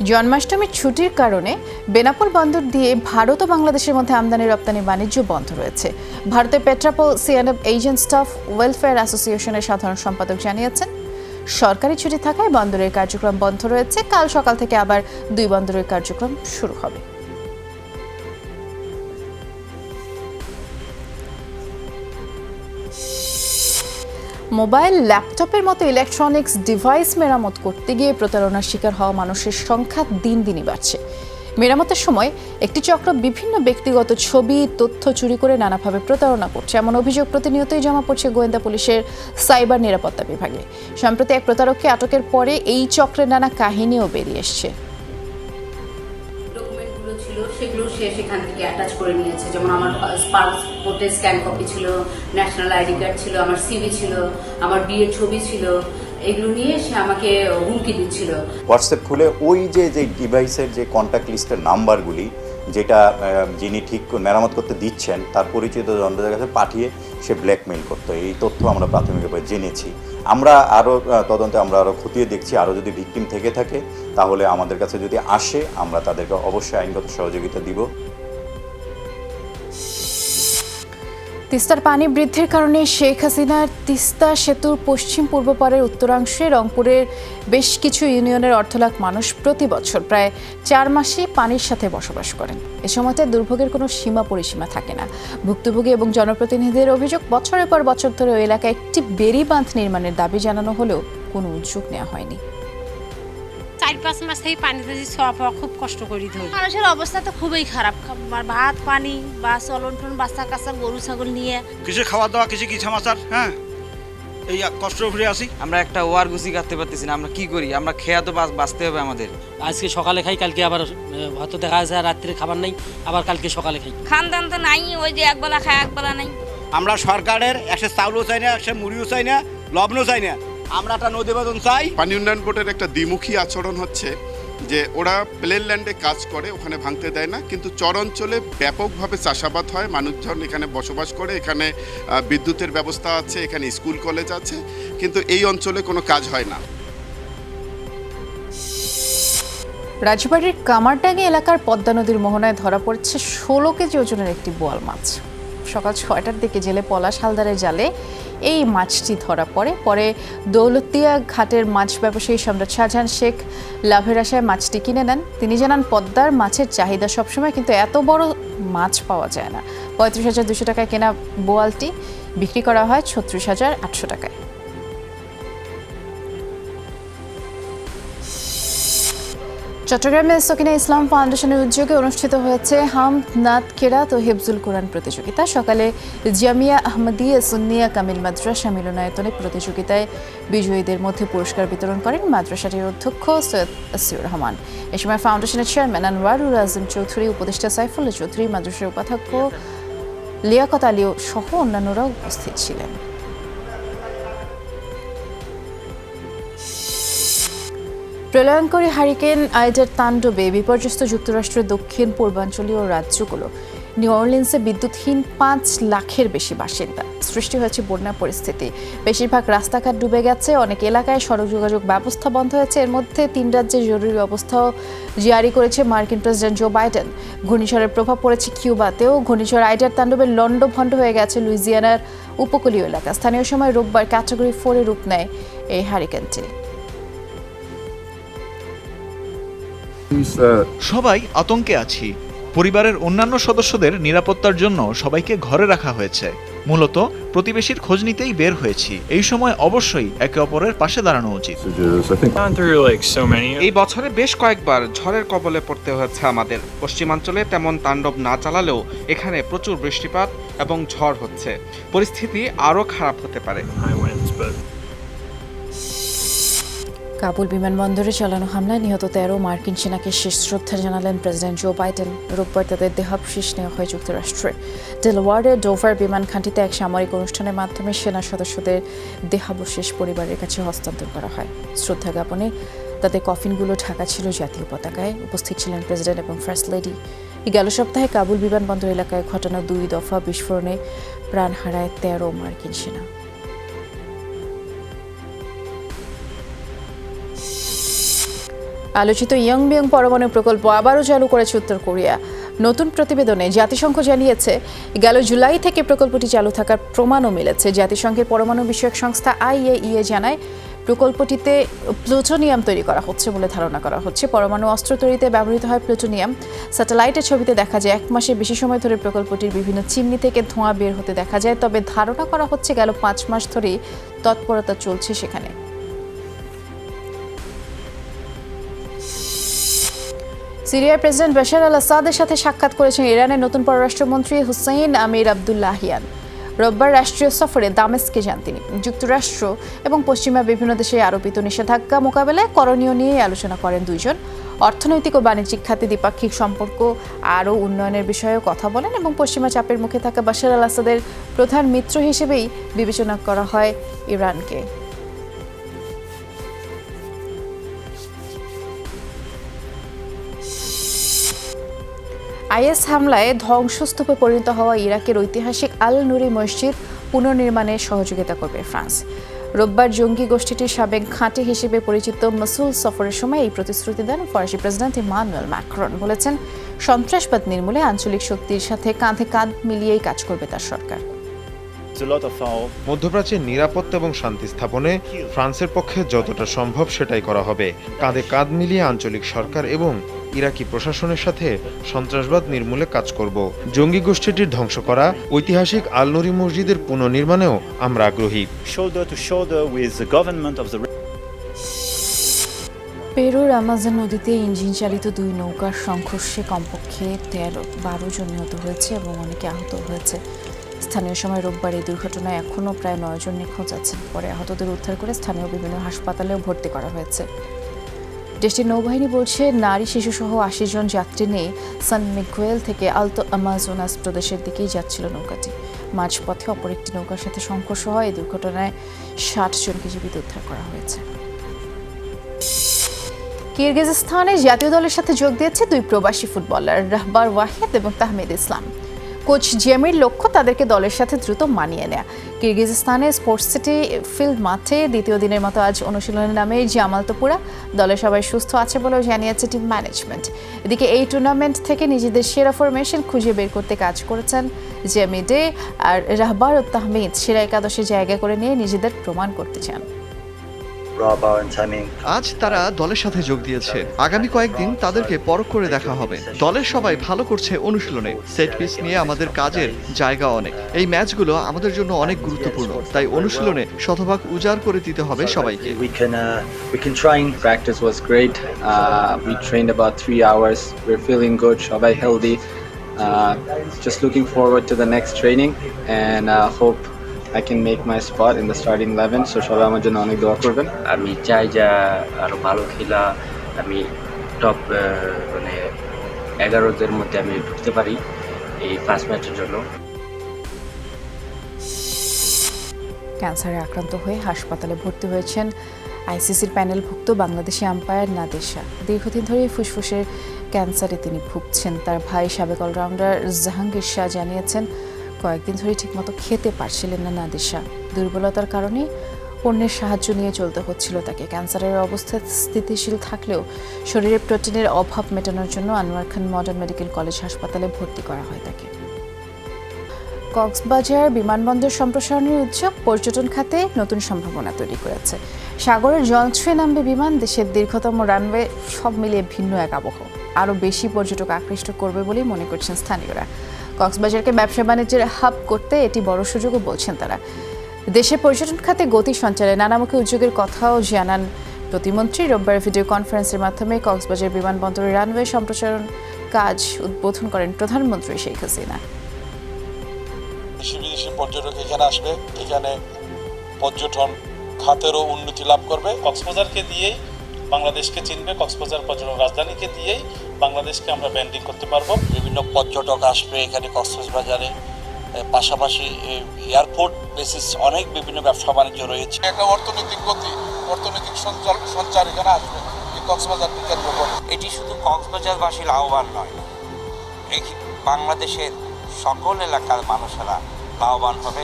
জন্মাষ্টমীর ছুটির কারণে বেনাপোল বন্দর দিয়ে ভারত ও বাংলাদেশের মধ্যে আমদানি রপ্তানি বাণিজ্য বন্ধ রয়েছে। ভারতের Petrapole CNF agent staff welfare অ্যাসোসিয়েশনের সাধারণ সম্পাদক জানিয়েছেন, সরকারি ছুটি থাকায় বন্দরের কার্যক্রম বন্ধ রয়েছে। কাল সকাল থেকে আবার 2 বন্দরের কার্যক্রম শুরু হবে। মোবাইল, ল্যাপটপের মতো ইলেকট্রনিক্স ডিভাইস মেরামত করতে গিয়ে প্রতারণার শিকার হওয়া মানুষের সংখ্যা দিন দিনই বাড়ছে। মেরামতের সময় একটি চক্র বিভিন্ন ব্যক্তিগত ছবি তথ্য চুরি করে নানাভাবে প্রতারণা করছে এমন অভিযোগ প্রতিনিয়তই জমা পড়ছে গোয়েন্দা পুলিশের সাইবার নিরাপত্তা বিভাগে। সম্প্রতি এক প্রতারককে আটকের পরে এই চক্রের নানা কাহিনীও বেরিয়ে এসছে। সেগুলো সে সেখান থেকে অ্যাটাচ করে নিয়েছে, যেমন আমার পাসপোর্টের স্ক্যান কপি ছিল, ন্যাশনাল আইডি কার্ড ছিল, আমার সিভি ছিল, আমার বিয়ের ছবি ছিল, এগুলো নিয়ে সে আমাকে হুমকি দিচ্ছিল। হোয়াটসঅ্যাপ খুলে ওই যে ডিভাইসের যে কন্ট্যাক্ট লিস্টের নাম্বারগুলি যেটা যিনি ঠিক মেরামত করতে দিচ্ছেন তার পরিচিত জনদের কাছে পাঠিয়ে সে ব্ল্যাকমেইল করতো। এই তথ্য আমরা প্রাথমিকভাবে জেনেছি। আমরা আরও তদন্তে আমরা আরও খতিয়ে দেখছি। আরও যদি ভিকটিম থেকে থাকে তাহলে আমাদের কাছে যদি আসে আমরা তাদেরকে অবশ্যই আইনগত সহযোগিতা দিব। তিস্তার পানি বৃদ্ধির কারণে শেখ হাসিনার তিস্তা সেতুর পশ্চিম পূর্ব পারের উত্তরাংশে রংপুরের বেশ কিছু ইউনিয়নের অর্ধলাখ মানুষ প্রতি বছর প্রায় 4 মাসই পানির সাথে বসবাস করেন। এ সময়তে দুর্ভোগের কোনো সীমা পরিসীমা থাকে না। ভুক্তভোগী এবং জনপ্রতিনিধিদের অভিযোগ, বছরের পর বছর ধরে ওই এলাকায় একটি বেড়ি বাঁধ নির্মাণের দাবি জানানো হলেও কোনো উদ্যোগ নেওয়া হয়নি। 4-5 মাস থেকে পানিতে খাওয়া খুব কষ্ট করি ধরি। মানুষের অবস্থা তো খুবই খারাপ, ভাত পানি বা চলন টন বাচ্চা কাচ্চা গরু ছাগল নিয়ে কিছু খাওয়া দাওয়া কিছু কি সমাচার, হ্যাঁ এই কষ্ট ফিরে আসি। আমরা একটা ওয়ার গুছি কাটতে পারতেছি না, আমরা কি করি? আমরা খেয়া তো বাঁচতে হবে আমাদের। আজকে সকালে খাই, কালকে আবার হয়তো দেখা যায় রাত্রে খাবার নাই, আবার কালকে সকালে খাই। খান দান তো নাই, ওই যে একবেলা খায় একবেলা নাই। আমরা সরকারের একটা চাউলও চাই না, একটা মুড়িও চাই না, লবণও চাই না, আমরা একটা নদী বাঁধন চাই। পানি উন্নয়ন বোর্ডের একটা দ্বিমুখী আচরণ হচ্ছে যে ওরা প্লেন ল্যান্ডে কাজ করে, ওখানে ভাঙতে দেয় না, কিন্তু চর অঞ্চলে ব্যাপকভাবে চাষাবাদ হয়, মানুষজন এখানে বসবাস করে, এখানে বিদ্যুতের ব্যবস্থা আছে, এখানে স্কুল কলেজ আছে, কিন্তু এই অঞ্চলে কোনো কাজ হয় না। রাজবাড়ির কামারডাঙ্গি এলাকার পদ্মা নদীর মোহনায় ধরা পড়েছে 16 কেজি ওজনের একটি বোয়াল মাছ। সকাল 6টার দিকে জেলে পলাশ হালদারের জালে এই মাছটি ধরা পড়ে। পরে দৌলতিয়া ঘাটের মাছ ব্যবসায়ী সম্রাট শাহজাহান শেখ লাভের আশায় মাছটি কিনে নেন। তিনি জানান, পদ্মার মাছের চাহিদা সবসময়, কিন্তু এত বড় মাছ পাওয়া যায় না। 35,200 টাকায় কেনা বোয়ালটি বিক্রি করা হয় 36,800 টাকায়। চট্টগ্রামে সকিনা ইসলাম ফাউন্ডেশনের উদ্যোগে অনুষ্ঠিত হয়েছে হামদ, নাত, কেরাত ও হিফজুল কোরআন প্রতিযোগিতা। সকালে জামিয়া আহমদিয়া সুন্নিয়া কামিল মাদ্রাসা মিলনায়তনে প্রতিযোগিতায় বিজয়ীদের মধ্যে পুরস্কার বিতরণ করেন মাদ্রাসাটির অধ্যক্ষ সৈয়দ আসিউর রহমান। এ সময় ফাউন্ডেশনের চেয়ারম্যান আনোয়ারুল আজম চৌধুরী, উপদেষ্টা সাইফুল্লাহ চৌধুরী, মাদ্রাসার উপাধ্যক্ষ লিয়াকত আলী সহ অন্যান্যরাও উপস্থিত ছিলেন। প্রলয়ঙ্করী হারিকেন আইডার তাণ্ডবে বিপর্যস্ত যুক্তরাষ্ট্রের দক্ষিণ পূর্বাঞ্চলীয় রাজ্যগুলো নিউ অরলিন্সে বিদ্যুৎহীন 5 লাখের বেশি বাসিন্দা। সৃষ্টি হয়েছে বন্যা পরিস্থিতি। বেশিরভাগ রাস্তাঘাট ডুবে গেছে, অনেক এলাকায় সড়ক যোগাযোগ ব্যবস্থা বন্ধ হয়েছে। এর মধ্যে 3 রাজ্যে জরুরি অবস্থাও জারি করেছে মার্কিন প্রেসিডেন্ট জো বাইডেন। ঘূর্ণিঝড়ের প্রভাব পড়েছে কিউবাতেও। ঘূর্ণিঝড় আইডার তাণ্ডবে লন্ডভন্ড হয়ে গেছে লুইজিয়ানার উপকূলীয় এলাকা। স্থানীয় সময় রোববার ক্যাটাগরি 4 রূপ নেয় এই হারিকেনটি। সবাই আতঙ্কে আছি। পরিবারের অন্যান্য সদস্যদের নিরাপত্তার জন্য সবাইকে ঘরে রাখা হয়েছে। মূলত প্রতিবেশীর খোঁজ নিতেই বের হয়েছি। এই সময় অবশ্যই একে অপরের পাশে দাঁড়ানো উচিত। এই বছরে বেশ কয়েকবার ঝড়ের কবলে পড়তে হয়েছে আমাদের। পশ্চিমাঞ্চলে তেমন তাণ্ডব না চালালেও এখানে প্রচুর বৃষ্টিপাত এবং ঝড় হচ্ছে। পরিস্থিতি আরও খারাপ হতে পারে। কাবুল বিমানবন্দরে চালানো হামলায় নিহত 13 মার্কিন সেনাকে শেষ শ্রদ্ধা জানালেন প্রেসিডেন্ট জো বাইডেন। রোববার তাদের দেহাবশেষ নেওয়া হয় যুক্তরাষ্ট্রে ডেলাওয়ারের ডোভার বিমান ঘাঁটিতে এক সামরিক অনুষ্ঠানের মাধ্যমে সেনা সদস্যদের দেহাবশেষ পরিবারের কাছে হস্তান্তর করা হয়। শ্রদ্ধা জ্ঞাপনে তাদের কফিনগুলো ঢাকা ছিল জাতীয় পতাকায়। উপস্থিত ছিলেন প্রেসিডেন্ট এবং ফার্স্ট লেডি। গেল সপ্তাহে কাবুল বিমানবন্দর এলাকায় ঘটানো 2 দফা বিস্ফোরণে প্রাণ হারায় 13 মার্কিন সেনা। আলোচিত ইয়ংবিয়ং পরমাণু প্রকল্প আবারও চালু করেছে উত্তর কোরিয়া। নতুন প্রতিবেদনে জাতিসংঘ জানিয়েছে, গেল জুলাই থেকে প্রকল্পটি চালু থাকার প্রমাণও মিলেছে। জাতিসংঘের পরমাণু বিষয়ক সংস্থা IAEA জানায়, প্রকল্পটিতে প্লুটোনিয়াম তৈরি করা হচ্ছে বলে ধারণা করা হচ্ছে। পরমাণু অস্ত্র তৈরিতে ব্যবহৃত হয় প্লুটোনিয়াম। স্যাটেলাইটের ছবিতে দেখা যায় 1 মাসের বেশি সময় ধরে প্রকল্পটির বিভিন্ন চিমনি থেকে ধোঁয়া বের হতে দেখা যায়। তবে ধারণা করা হচ্ছে গেল 5 মাস ধরেই তৎপরতা চলছে সেখানে। সিরিয়ার প্রেসিডেন্ট বাশার আল আসাদের সাথে সাক্ষাৎ করেছেন ইরানের নতুন পররাষ্ট্রমন্ত্রী হুসেইন আমির আবদুল্লাহিয়ান। রোববার রাষ্ট্রীয় সফরে দামেস্কে যান তিনি। যুক্তরাষ্ট্র এবং পশ্চিমা বিভিন্ন দেশে আরোপিত নিষেধাজ্ঞা মোকাবেলায় করণীয় নিয়ে আলোচনা করেন দুইজন। অর্থনৈতিক ও বাণিজ্যিক খাতে দ্বিপাক্ষিক সম্পর্ক আরও উন্নয়নের বিষয়েও কথা বলেন এবং পশ্চিমা চাপের মুখে থাকা বাশার আল আসাদের প্রধান মিত্র হিসেবেই বিবেচনা করা হয় ইরানকে। আইএস হামলায় ধ্বংসস্তূপে পরিণত হওয়া ইরাকের ঐতিহাসিক আল নুরি মসজিদ পুনর্নির্মাণে সহযোগিতা করবে ফ্রান্স। রোববার জঙ্গি গোষ্ঠীটির সাবেক ঘাঁটি হিসেবে পরিচিত মসুল সফরের সময় এই প্রতিশ্রুতি দেন ফরাসি প্রেসিডেন্ট ইমানুয়েল ম্যাক্রন। বলেছেন, সন্ত্রাসবাদ নির্মূলে আঞ্চলিক শক্তির সাথে কাঁধে কাঁধ মিলিয়েই কাজ করবে তার সরকার। মধ্যপ্রাচ্যের নিরাপত্তা এবং শান্তি স্থাপনে ফ্রান্সের পক্ষে যতটা সম্ভব সেটাই করা হবে। কাঁধে কাঁধ মিলিয়ে আঞ্চলিক সরকার এবং ইরাকি প্রশাসনের সাথে সন্ত্রাসবাদ নির্মূলে কাজ করব। জঙ্গি গোষ্ঠীটির ধ্বংস করা ঐতিহাসিক আল নুরি মসজিদের পুনর্নির্মাণেও আমরা আগ্রহী। পেরুর আমাজন নদীতে ইঞ্জিন চালিত দুই নৌকার সংঘর্ষে কমপক্ষে 12 জন নিহত হয়েছে এবং অনেকে আহত হয়েছে। স্থানীয় সময় রোববার এই দুর্ঘটনায় এখনও প্রায় 9 জন নিখোঁজ আছেন। পরে আহতদের উদ্ধার করে স্থানীয় বিভিন্ন হাসপাতালেও ভর্তি করা হয়েছে। দেশটির নৌবাহিনী বলছে, নারী শিশুসহ 80 জন যাত্রী নিয়ে সান মিগুয়েল থেকে আলতো আমাজোনাস প্রদেশের দিকেই যাচ্ছিল নৌকাটি। মাঝপথে অপর একটি নৌকার সাথে সংঘর্ষ হয়। এই দুর্ঘটনায় 60 জনকে জীবিত উদ্ধার করা হয়েছে। কিরগিজস্তানে জাতীয় দলের সাথে যোগ দিয়েছে দুই প্রবাসী ফুটবলার রাহবার ওয়াহিদ এবং তাহমিদ ইসলাম। কোচ জিয়ামির লক্ষ্য তাদেরকে দলের সাথে দ্রুত মানিয়ে নেয়া। কিরগিজস্তানের স্পোর্টস সিটি ফিল্ড মাঠে দ্বিতীয় দিনের মতো আজ অনুশীলনের নামে জামাল তোপুরা। দলের সবাই সুস্থ আছে বলেও জানিয়েছে টিম ম্যানেজমেন্ট। এদিকে এই টুর্নামেন্ট থেকে নিজেদের সেরা ফরমেশন খুঁজে বের করতে কাজ করেছেন জিয়ামিডে আর রাহবার ও তাহমিদ সেরা একাদশে জায়গা করে নিয়ে নিজেদের প্রমাণ করতে চান। আজ তারা দলের সাথে যোগ দিয়েছে। আগামী কয়েকদিন তাদেরকে পরখ করে দেখা হবে। দলের সবাই ভালো করছে অনুশীলনে। সেট পিস নিয়ে আমাদের কাজের জায়গা অনেক। এই ম্যাচগুলো আমাদের জন্য অনেক গুরুত্বপূর্ণ, তাই অনুশীলনে শতভাগ উজাড় করে দিতে হবে সবাইকে। Practice was great. We trained about 3 hours. We're feeling good. সবাই healthy. Just looking forward to the next training and hope I can make my spot in the starting 11. So সবাই আমার জন্য অনেক দোয়া করবেন। আমি চাই যে আরো ভালো খেলা, আমি টপ 11 মধ্যে আমি ঢুকতে পারি এই ফার্স্ট ম্যাচের জন্য। ক্যান্সারে আক্রান্ত হয়ে হাসপাতালে ভর্তি হয়েছেন আইসিসির প্যানেলভুক্ত বাংলাদেশি আম্পায়ার নাদির। দীর্ঘদিন ধরে ফুসফুসের ক্যান্সারে তিনি ভুগছেন। তার ভাই সাবেক অলরাউন্ডার জাহাঙ্গীর শাহ জানিয়েছেন, কয়েকদিন ধরে ঠিকমতো খেতে পারছিলেন না নাদির। দুর্বলতার কারণে অন্যের সাহায্য নিয়ে চলতে হচ্ছিল তাকে। ক্যান্সারের অবস্থা স্থিতিশীল থাকলেও শরীরে প্রোটিনের অভাব মেটানোর জন্য আনোয়ার খান মডার্ন মেডিকেল কলেজ হাসপাতালে ভর্তি করা হয় তাকে। কক্সবাজার বিমানবন্দর সম্প্রসারণের উদ্যোগ পর্যটন খাতে নতুন সম্ভাবনা তৈরি করেছে। সাগরের জল ছুঁয়ে নামবে বিমান, দেশের দীর্ঘতম রানওয়ে, সব মিলিয়ে ভিন্ন এক আবহ। আরও বেশি পর্যটক আকৃষ্ট করবে বলেই মনে করছেন স্থানীয়রা। কক্সবাজারকে ব্যবসা বাণিজ্যের হাব করতে এটি বড় সুযোগও বলছেন তারা। দেশের পর্যটন খাতে গতি সঞ্চারে নানামুখী উদ্যোগের কথাও জানান প্রতিমন্ত্রী। রোববার ভিডিও কনফারেন্সের মাধ্যমে কক্সবাজার বিমানবন্দরের রানওয়ে সম্প্রসারণ কাজ উদ্বোধন করেন প্রধানমন্ত্রী শেখ হাসিনা। দেশি বিদেশি পর্যটক এখানে আসবে, এখানে পর্যটন খাতেরও উন্নতি লাভ করবে। কক্সবাজারকে দিয়েই বাংলাদেশকে চিনবে, কক্সবাজার পর্যটন রাজধানীকে দিয়েই বাংলাদেশকে আমরা ব্র্যান্ডিং করতে পারবো। বিভিন্ন পর্যটক আসবে এখানে কক্সবাজারে, পাশাপাশি এয়ারপোর্ট বেসিস অনেক বিভিন্ন ব্যবসা বাণিজ্য রয়েছে। একটা অর্থনৈতিক গতি, অর্থনৈতিক সঞ্চার এখানে আসবে এই কক্সবাজারকে কেন্দ্র করে। এটি শুধু কক্সবাজারবাসী লাভবান নয়, এই বাংলাদেশের সকল এলাকার মানুষেরা লাভবান হবে।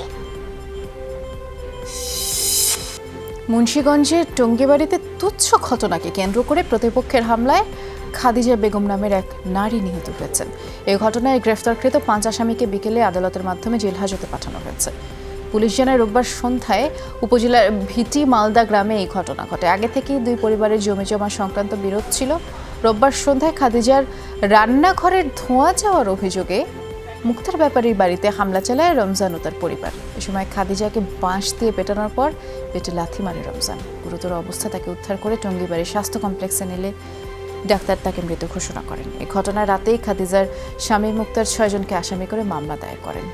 মুন্সিগঞ্জের টঙ্গিবাড়িতে তুচ্ছ ঘটনাকে কেন্দ্র করে প্রতিপক্ষের হামলায় খাদিজা বেগম নামের এক নারী নিহত হয়েছেন। এই ঘটনায় গ্রেফতারকৃত 5 আসামিকে বিকেলে আদালতের মাধ্যমে জেল হাজতে পাঠানো হয়েছে। পুলিশ জানায়, রোববার সন্ধ্যায় উপজেলার ভিটি মালদা গ্রামে এই ঘটনা ঘটে। আগে থেকেই দুই পরিবারের জমিজমা সংক্রান্ত বিরোধ ছিল। রোববার সন্ধ্যায় খাদিজার রান্নাঘরের ধোঁয়া যাওয়ার অভিযোগে মুক্তার ব্যাপারীর বাড়িতে হামলা চালায় রমজান ও তার পরিবার। এ সময় খাদিজাকে বাঁশ দিয়ে পেটানোর পর পেটে লাথি মারে রমজান। গুরুতর অবস্থা তাকে উদ্ধার করে টঙ্গিবাড়ি স্বাস্থ্য কমপ্লেক্সে নিলে ডাক্তার তাকে মৃত ঘোষণা করেন। এই ঘটনার রাতেই খাদিজার স্বামী মুক্তার 6 জনকে আসামি করে মামলা দায়ের করেন।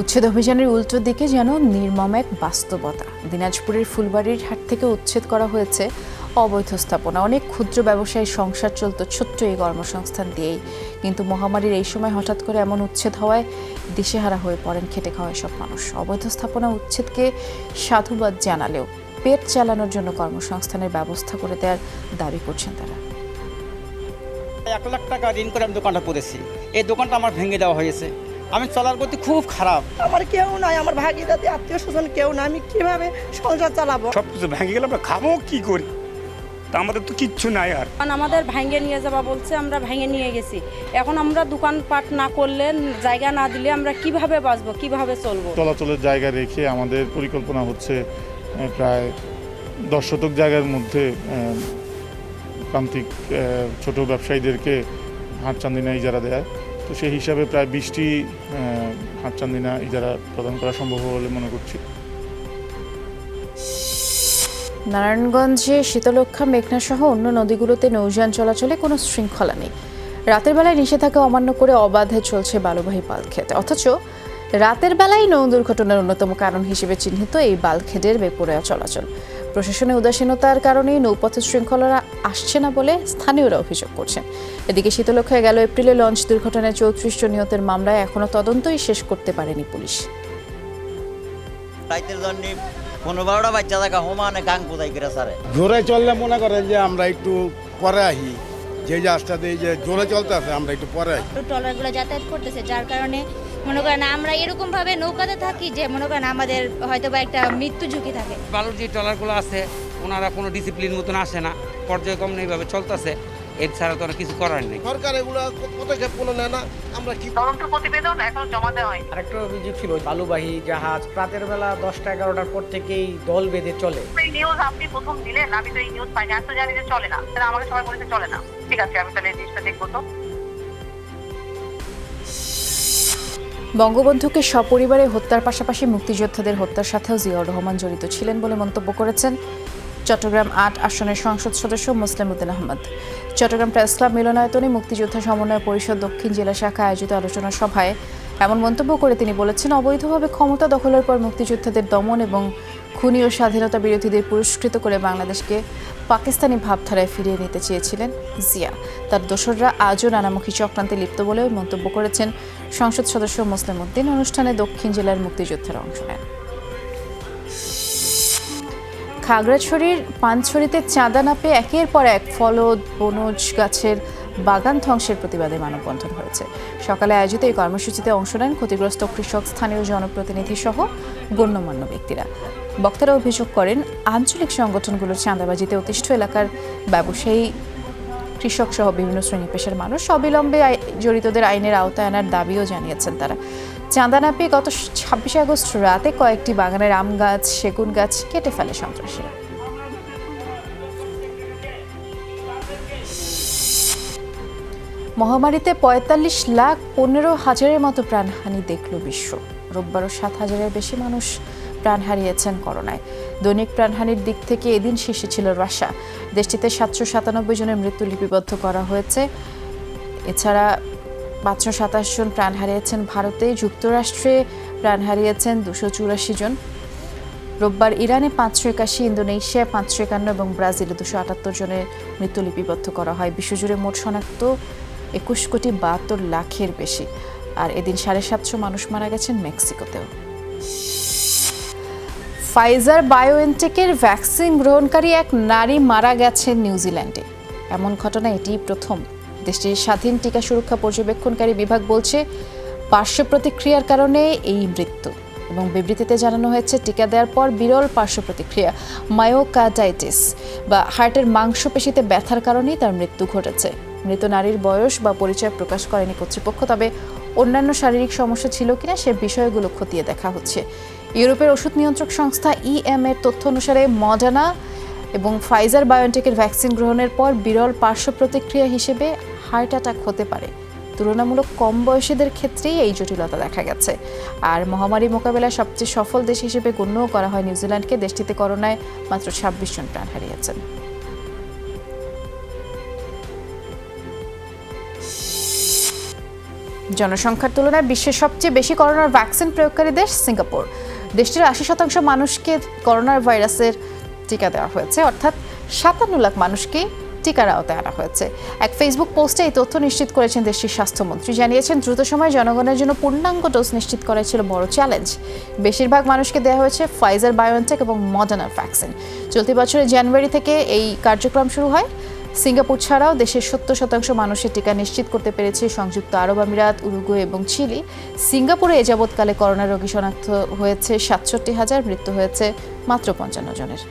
উচ্ছেদ অভিযানের উল্টো দিকে যেন নির্মম এক বাস্তবতা। দিনাজপুরের ফুলবাড়ির হাট থেকে উচ্ছেদ করা হয়েছে অবৈধ স্থাপনা। অনেক ক্ষুদ্র ব্যবসায়ী সংসার চলত ছোট্ট এই কর্মসংস্থান দিয়েই, কিন্তু মহামারীর এই সময় হঠাৎ করে এমন উচ্ছেদ হওয়ায় দিশেহারা হয়ে পড়েন খেটে খাওয়া সব মানুষ। অবৈধ স্থাপনা উচ্ছেদকে সাধুবাদ জানালেও পেট চালানোর জন্য কর্মসংস্থানের ব্যবস্থা করে দেওয়ার দাবি করছেন তারা। 1 লাখ টাকা ঋণ করে আমি দোকানটা করেছি, এই দোকানটা আমার ভেঙে দেওয়া হয়েছে। আমি চলার গতি খুব খারাপ। আমার কেউ নাই, আমার ভাগিদারি আত্মীয় স্বজন কেউ নাই, আমি কিভাবে সংসার চালাবো? সবকিছু ভেঙে গেলে আমরা খাবো কি করি? তা আমাদের তো কিচ্ছু নাই আর। আমাদের ভেঙে নিয়ে যাওয়া বলছে, আমরা ভেঙে নিয়ে গেছি। এখন আমরা দোকানপাট না করলে, জায়গা না দিলে আমরা কিভাবে বাঁচবো, কিভাবে চলবো? চলাচলের জায়গা রেখে আমাদের পরিকল্পনা হচ্ছে প্রায় 10 শতক জায়গার মধ্যে প্রান্তিক ছোট ব্যবসায়ীদেরকে হাট চান্দিনা ইজারা দেয়। তো সেই হিসাবে প্রায় 20টি হাট চান্দিনা ইজারা প্রদান করা সম্ভব বলে মনে করছি। নারায়ণগঞ্জে শীতলক্ষ্যা, মেঘনা সহ অন্য নদীগুলোতে নৌযান চলাচলে কোনো শৃঙ্খলা নেই। রাতের বেলায় নিষেধাজ্ঞা অমান্য করে অবাধে চলছে বালুবাহী বাল্কহেড, অথচ রাতের বেলায় নৌ দুর্ঘটনার অন্যতম কারণ হিসেবে চিহ্নিত এই বাল্কহেডের বেপরোয়া চলাচল। প্রশাসনের উদাসীনতার কারণে নৌপথে শৃঙ্খলা আসছে না বলে স্থানীয়রা অভিযোগ করছেন। এদিকে শীতলক্ষ্যায় গেল এপ্রিলে লঞ্চ দুর্ঘটনায় 34 জন নিহতের মামলায় এখনো তদন্তই শেষ করতে পারেনি পুলিশ। পনেরো বাচ্চা থাকা হোমানে গাং কোথায় করে সারে জোরে চললে মনে করেন যে আমরা একটু পরে আসি, যে রাস্তাতে যে জোরে চলতে আছে আমরা একটু পরে আসি। ট্রলারগুলো যাতায়াত করতেছে, যার কারণে মনে করেন আমরা এরকম ভাবে নৌকাতে থাকি যে মনে করেন আমাদের হয়তো বা একটা মৃত্যু ঝুঁকি থাকে। বালুর যে ট্রলারগুলো আছে ওনারা কোনো ডিসিপ্লিন মতন আসে না, পর্যায়ক্রমে এইভাবে চলতেছে, এর ছাড়া তো কিছু করার নেই। সরকার এগুলো পদক্ষেপ কোনো নেয় না, আমরা কি তদন্ত প্রতিবেদন এখন জমা দেওয়া হয়। আরেকটা অভিযোগ ছিল বালুবাহী জাহাজ রাতের বেলা 10টা 11টার পর থেকেই দল বেঁধে চলে। এই নিউজ আপনি প্রথম দিলেন, আমি তো এই নিউজ পাইনি, আমি তো জানি যে চলে না, তাহলে আমাকে সবাই বলেছে চলে না। ঠিক আছে, আমি তাহলে এই জিনিসটা দেখবো। তো বঙ্গবন্ধুকে সপরিবারে হত্যার পাশাপাশি মুক্তিযোদ্ধাদের হত্যার সাথেও জিয়াউর রহমান জড়িত ছিলেন বলে মন্তব্য করেছেন চট্টগ্রাম 8 আসনের সংসদ সদস্য মোসলেম উদ্দিন আহমদ। চট্টগ্রাম প্রেস ক্লাব মিলনায়তনে মুক্তিযোদ্ধা সমন্বয় পরিষদ দক্ষিণ জেলা শাখা আয়োজিত আলোচনা সভায় এমন মন্তব্য করে তিনি বলেছেন, অবৈধভাবে ক্ষমতা দখলের পর মুক্তিযোদ্ধাদের দমন এবং খুনি ও স্বাধীনতা বিরোধীদের পুরস্কৃত করে বাংলাদেশকে পাকিস্তানি ভাবধারায় ফিরিয়ে নিতে চেয়েছিলেন জিয়া। তার দোসররা আজও নানামুখী চক্রান্তে লিপ্ত বলেও মন্তব্য করেছেন সংসদ সদস্য মোসলেম উদ্দিন। অনুষ্ঠানে দক্ষিণ জেলার মুক্তিযোদ্ধারা অংশ নেন। খাগড়াছড়ির পানছড়িতে চাঁদা না পেয়ে একের পর এক ফলদ বনজ গাছের বাগান ধ্বংসের প্রতিবাদে মানববন্ধন হয়েছে। সকালে আয়োজিত এই কর্মসূচিতে অংশ নেন ক্ষতিগ্রস্ত কৃষক, স্থানীয় জনপ্রতিনিধি সহ গণ্যমান্য ব্যক্তিরা। বক্তারা অভিযোগ করেন, আঞ্চলিক সংগঠনগুলোর চাঁদাবাজিতে অতিষ্ঠ এলাকার ব্যবসায়ী, কৃষক সহ বিভিন্ন শ্রেণী পেশার মানুষ অবিলম্বে জড়িতদের আইনের আওতায় আনার দাবিও জানিয়েছেন তারা। চাঁদা না পেয়ে গত 26 আগস্ট রাতে কয়েকটি বাগানের আম গাছ, সেগুন গাছ কেটে ফেলে সন্ত্রাসীরা। মহামারীতে 45,15,000-এর মতো প্রাণহানি দেখল বিশ্ব। রোববারও 7,000-এর বেশি মানুষ প্রাণ হারিয়েছেন করোনায়। দৈনিক প্রাণহানির দিক থেকে এদিন শীর্ষে ছিল রাশিয়া। দেশটিতে 797 জনের মৃত্যু লিপিবদ্ধ করা হয়েছে। এছাড়া 527 জন প্রাণ হারিয়েছেন ভারতে। যুক্তরাষ্ট্রে প্রাণ হারিয়েছেন 284 জন। রোববার ইরানে 581, ইন্দোনেশিয়ায় 551 এবং ব্রাজিলে 278 জনের মৃত্যু লিপিবদ্ধ করা হয়। বিশ্বজুড়ে মোট শনাক্ত 21,72,00,000-এর বেশি। আর এদিন 750 মানুষ মারা গেছেন মেক্সিকোতেও। ফাইজার বায়োএনটেকের ভ্যাকসিন গ্রহণকারী এক নারী মারা গেছেন নিউজিল্যান্ডে। এমন ঘটনা এটিই প্রথম। দেশটির স্বাধীন টিকা সুরক্ষা পর্যবেক্ষণকারী বিভাগ বলছে, পার্শ্ব প্রতিক্রিয়ার কারণে এই মৃত্যু। এবং বিবৃতিতে জানানো হয়েছে, টিকা দেওয়ার পর বিরল পার্শ্ব প্রতিক্রিয়া মায়োকার্ডাইটিস বা হার্টের মাংসপেশিতে ব্যথার কারণেই তার মৃত্যু ঘটেছে। মৃত নারীর বয়স বা পরিচয় প্রকাশ করেনি কর্তৃপক্ষ, তবে অন্যান্য শারীরিক সমস্যা ছিল কিনা সে বিষয়গুলো খতিয়ে দেখা হচ্ছে। ইউরোপের ওষুধ নিয়ন্ত্রক সংস্থা EMA এর তথ্য অনুসারে মডার্না এবং ফাইজার বায়োএনটেকের ভ্যাকসিন গ্রহণের পর বিরল পার্শ্ব প্রতিক্রিয়া হিসেবে হার্ট অ্যাটাক হতে পারে তুলনামূলক কম বয়সীদের ক্ষেত্রেই এই জটিলতা দেখা গেছে। আর মহামারী মোকাবেলায় সবচেয়ে সফল দেশ হিসেবে গণ্যও করা হয় নিউজিল্যান্ডকে। দেশটিতে করোনায় মাত্র 26 জন প্রাণ হারিয়েছেন। জনসংখ্যার তুলনায় বিশ্বের সবচেয়ে বেশি করোনার ভ্যাকসিন প্রয়োগকারী দেশ সিঙ্গাপুর। দেশটির 80% মানুষকে করোনার ভাইরাসের টিকা দেওয়া হয়েছে, অর্থাৎ 57 লাখ মানুষকে টিকার আওতায় আনা হয়েছে। এক ফেসবুক পোস্টে এই তথ্য নিশ্চিত করেছেন দেশটির স্বাস্থ্যমন্ত্রী। জানিয়েছেন, দ্রুত সময়ে জনগণের জন্য পূর্ণাঙ্গ ডোজ নিশ্চিত করা ছিল বড় চ্যালেঞ্জ। বেশিরভাগ মানুষকে দেওয়া হয়েছে ফাইজার, বায়োএনটেক এবং মডার্নার ভ্যাকসিন। চলতি বছরের জানুয়ারি থেকে এই কার্যক্রম শুরু হয়। সিঙ্গাপুর ছাড়াও দেশের 70% মানুষের টিকা নিশ্চিত করতে পেরেছে সংযুক্ত আরব আমিরাত, উরুগুয়ে এবং চিলি। সিঙ্গাপুরে এ যাবৎকালে করোনা রোগী শনাক্ত হয়েছে 67,000, মৃত্যু হয়েছে মাত্র 55 জনের।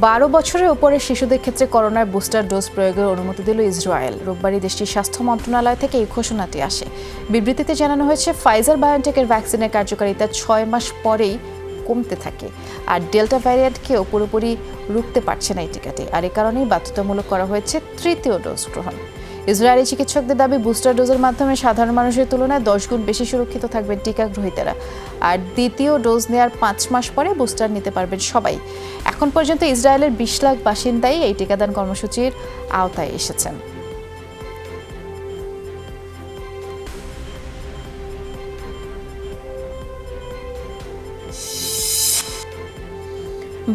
বারো বছরের উপরে শিশুদের ক্ষেত্রে করোনার বুস্টার ডোজ প্রয়োগের অনুমতি দিল ইসরায়েল। রোববারই দেশটির স্বাস্থ্য মন্ত্রণালয় থেকে এই ঘোষণাটি আসে। বিবৃতিতে জানানো হয়েছে, ফাইজার বায়োএনটেকের ভ্যাকসিনের কার্যকারিতা 6 মাস পরেই কমতে থাকে, আর ডেল্টা ভ্যারিয়েন্টকেও পুরোপুরি রুখতে পারছে না এই টিকাটি। আর এ কারণেই বাধ্যতামূলক করা হয়েছে তৃতীয় ডোজ গ্রহণ। ইসরায়েলি চিকিৎসকদের দাবি, বুস্টার ডোজের মাধ্যমে সাধারণ মানুষের তুলনায় 10 গুণ বেশি সুরক্ষিত থাকবেন টিকা গ্রহীতারা। আর দ্বিতীয় ডোজ নেওয়ার 5 মাস পরে বুস্টার নিতে পারবেন সবাই। এখন পর্যন্ত ইসরায়েলের 20 লাখ বাসিন্দাই এই টিকাদান কর্মসূচির আওতায় এসেছেন।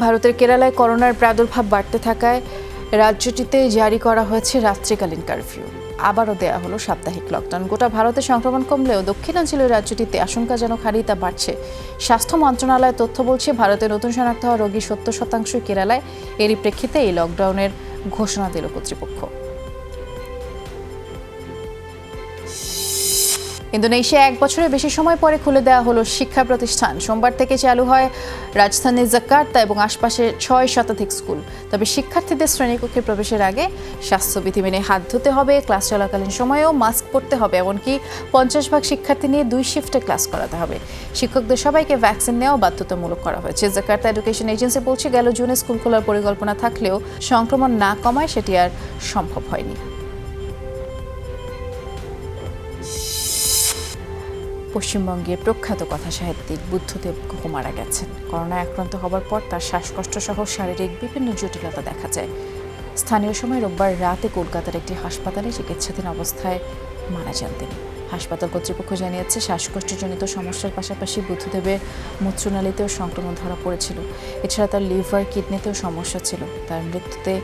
ভারতের কেরালায় করোনার প্রাদুর্ভাব বাড়তে থাকায় রাজ্যটিতে জারি করা হয়েছে রাত্রিকালীন কারফিউ। আবারও দেয়া হলো সাপ্তাহিক লকডাউন। গোটা ভারতে সংক্রমণ কমলেও দক্ষিণাঞ্চলীয় রাজ্যটিতে আশঙ্কাজনক হারেই তা বাড়ছে। স্বাস্থ্য মন্ত্রণালয়ের তথ্য বলছে, ভারতে নতুন শনাক্ত হওয়া রোগী 70% কেরালায়। এরই প্রেক্ষিতে এই লকডাউনের ঘোষণা দিল কর্তৃপক্ষ। ইন্দোনেশিয়া 1 বছরের বেশি সময় পরে খুলে দেওয়া হলো শিক্ষা প্রতিষ্ঠান। সোমবার থেকে চালু হয় রাজধানী জাকার্তা এবং আশপাশে 6 শতাধিক স্কুল। তবে শিক্ষার্থীদের শ্রেণীকক্ষে প্রবেশের আগে স্বাস্থ্যবিধি মেনে হাত ধুতে হবে, ক্লাস চলাকালীন সময়েও মাস্ক পরতে হবে, এমনকি 50 ভাগ শিক্ষার্থী নিয়ে 2 শিফটে ক্লাস করাতে হবে। শিক্ষকদের সবাইকে ভ্যাকসিন নেওয়া বাধ্যতামূলক করা হয়েছে। জাকার্তা এডুকেশন এজেন্সি বলছে, গেল জুনে স্কুল খোলার পরিকল্পনা থাকলেও সংক্রমণ না কমায় সেটি আর সম্ভব হয়নি। পশ্চিমবঙ্গের প্রখ্যাত কথা সাহিত্যিক বুদ্ধদেব গুহ মারা গেছেন। করোনায় আক্রান্ত হবার পর তার শ্বাসকষ্ট সহ শারীরিক বিভিন্ন জটিলতা দেখা যায়। স্থানীয় সময় রোববার রাতে কলকাতার একটি হাসপাতালে চিকিৎসাধীন অবস্থায় মারা যান তিনি। হাসপাতাল কর্তৃপক্ষ জানিয়েছে, শ্বাসকষ্টজনিত সমস্যার পাশাপাশি বুদ্ধদেবের মূত্রনালীতেও সংক্রমণ ধরা পড়েছিল। এছাড়া তার লিভার, কিডনিতেও সমস্যা ছিল। তার মৃত্যুতে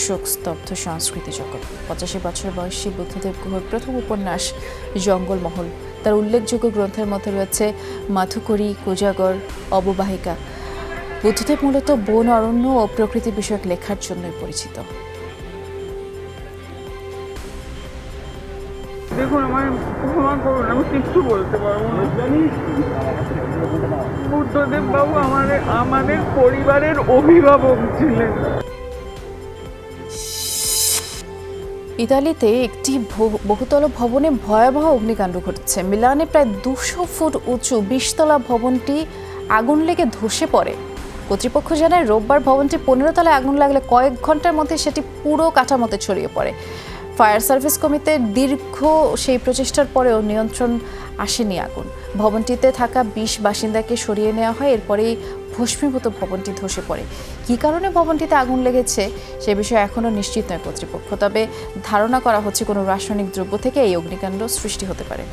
শোকস্তব্ধ সংস্কৃতি জগৎ। 85 বছর বয়সী বুদ্ধদেব গুহর প্রথম উপন্যাস জঙ্গলমহল। তার উল্লেখযোগ্য গ্রন্থের মধ্যে রয়েছে মাথুকরী, কোজাগর, অববাহিকা। বুদ্ধদেব মূলত বন, অরণ্য ও প্রকৃতি বিষয়ক লেখার জন্যই পরিচিত। দেখুন, আমার ক্ষমা করুন, আমি কিচ্ছু বলতে পারবো না। বুদ্ধদেব বাবু আমাদের পরিবারের অভিভাবক ছিলেন। ইতালিতে একটি বহুতল ভবনে ভয়াবহ অগ্নিকাণ্ড ঘটেছে। মিলানে প্রায় 200 ফুট উঁচু 20তলা ভবনটি আগুন লেগে ধসে পড়ে। কর্তৃপক্ষ জানায়, রোববার ভবনটি 15 তলায় আগুন লাগলে কয়েক ঘন্টার মধ্যে সেটি পুরো কাঠামোতে ছড়িয়ে পড়ে। ফায়ার সার্ভিস কমিটির দীর্ঘ সেই প্রচেষ্টার পরেও নিয়ন্ত্রণ আসেনি আগুন। ভবনটিতে থাকা 20 বাসিন্দাকে সরিয়ে নেওয়া হয়। এরপরেই ভস্মীভূত ভবনটি ধসে পড়ে। কী কারণে ভবনটিতে আগুন লেগেছে সে বিষয়ে এখনও নিশ্চিত নয় কর্তৃপক্ষ। তবে ধারণা করা হচ্ছে, কোনো রাসায়নিক দ্রব্য থেকে এই অগ্নিকাণ্ড সৃষ্টি হতে পারে।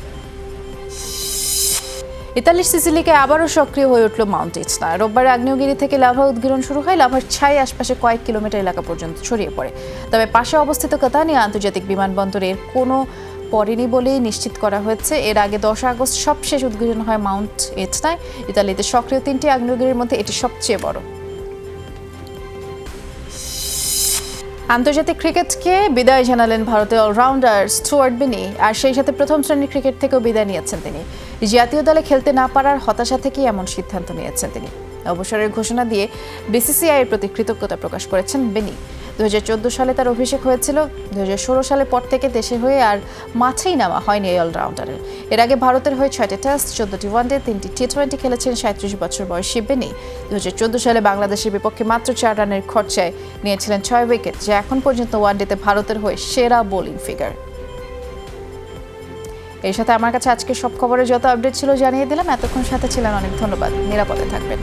ইতালির সিসিলিকে আবারও সক্রিয় হয়ে উঠল মাউন্ট ইটনা। রোববার আগ্নেয়গিরি থেকে লাভা উদ্গীরণ শুরু হয়। লাভার ছাই আশপাশে কয়েক কিলোমিটার এলাকা পর্যন্ত ছড়িয়ে পড়ে। তবে পাশে অবস্থিত কাতানিয়া আন্তর্জাতিক বিমানবন্দরের কোনো পড়েনি বলেই নিশ্চিত করা হয়েছে। এর আগে 10 আগস্ট সবশেষ উদ্গীরণ হয় মাউন্ট ইটনায়। ইতালিতে সক্রিয় 3টি আগ্নেয়গিরির মধ্যে এটি সবচেয়ে বড়। আন্তর্জাতিক ক্রিকেটকে বিদায় জানালেন ভারতের অলরাউন্ডার স্টুয়ার্ট বিনি। আর সেই সাথে প্রথম শ্রেণীর ক্রিকেট থেকেও বিদায় নিয়েছেন তিনি। জাতীয় দলে খেলতে না পারার হতাশা থেকেই এমন সিদ্ধান্ত নিয়েছেন তিনি। অবসরের ঘোষণা দিয়ে বিসিসিআই এর প্রতি কৃতজ্ঞতা প্রকাশ করেছেন বিনি। 2014 সালে তার অভিষেক হয়েছিল। 2016 সালের পর থেকে দেশে হয়ে আর মাঠেই নামা হয়নি এই অলরাউন্ডারের। এর আগে ভারতের হয়ে 6টি টেস্ট, 14টি ওয়ানডে, 3টি টি20 খেলেছেন 37 বছর বয়সী বেনি। 2014 সালে বাংলাদেশের বিপক্ষে মাত্র 4 রানের খরচায় নিয়েছিলেন 6 উইকেট, যা এখন পর্যন্ত ওয়ানডেতে ভারতের হয়ে সেরা বোলিং ফিগার। এর সাথে আমার কাছে আজকে সব খবরের যত আপডেট ছিল জানিয়ে দিলাম। এতক্ষণ সাথে ছিলেন, অনেক ধন্যবাদ। নিরাপদে থাকবেন।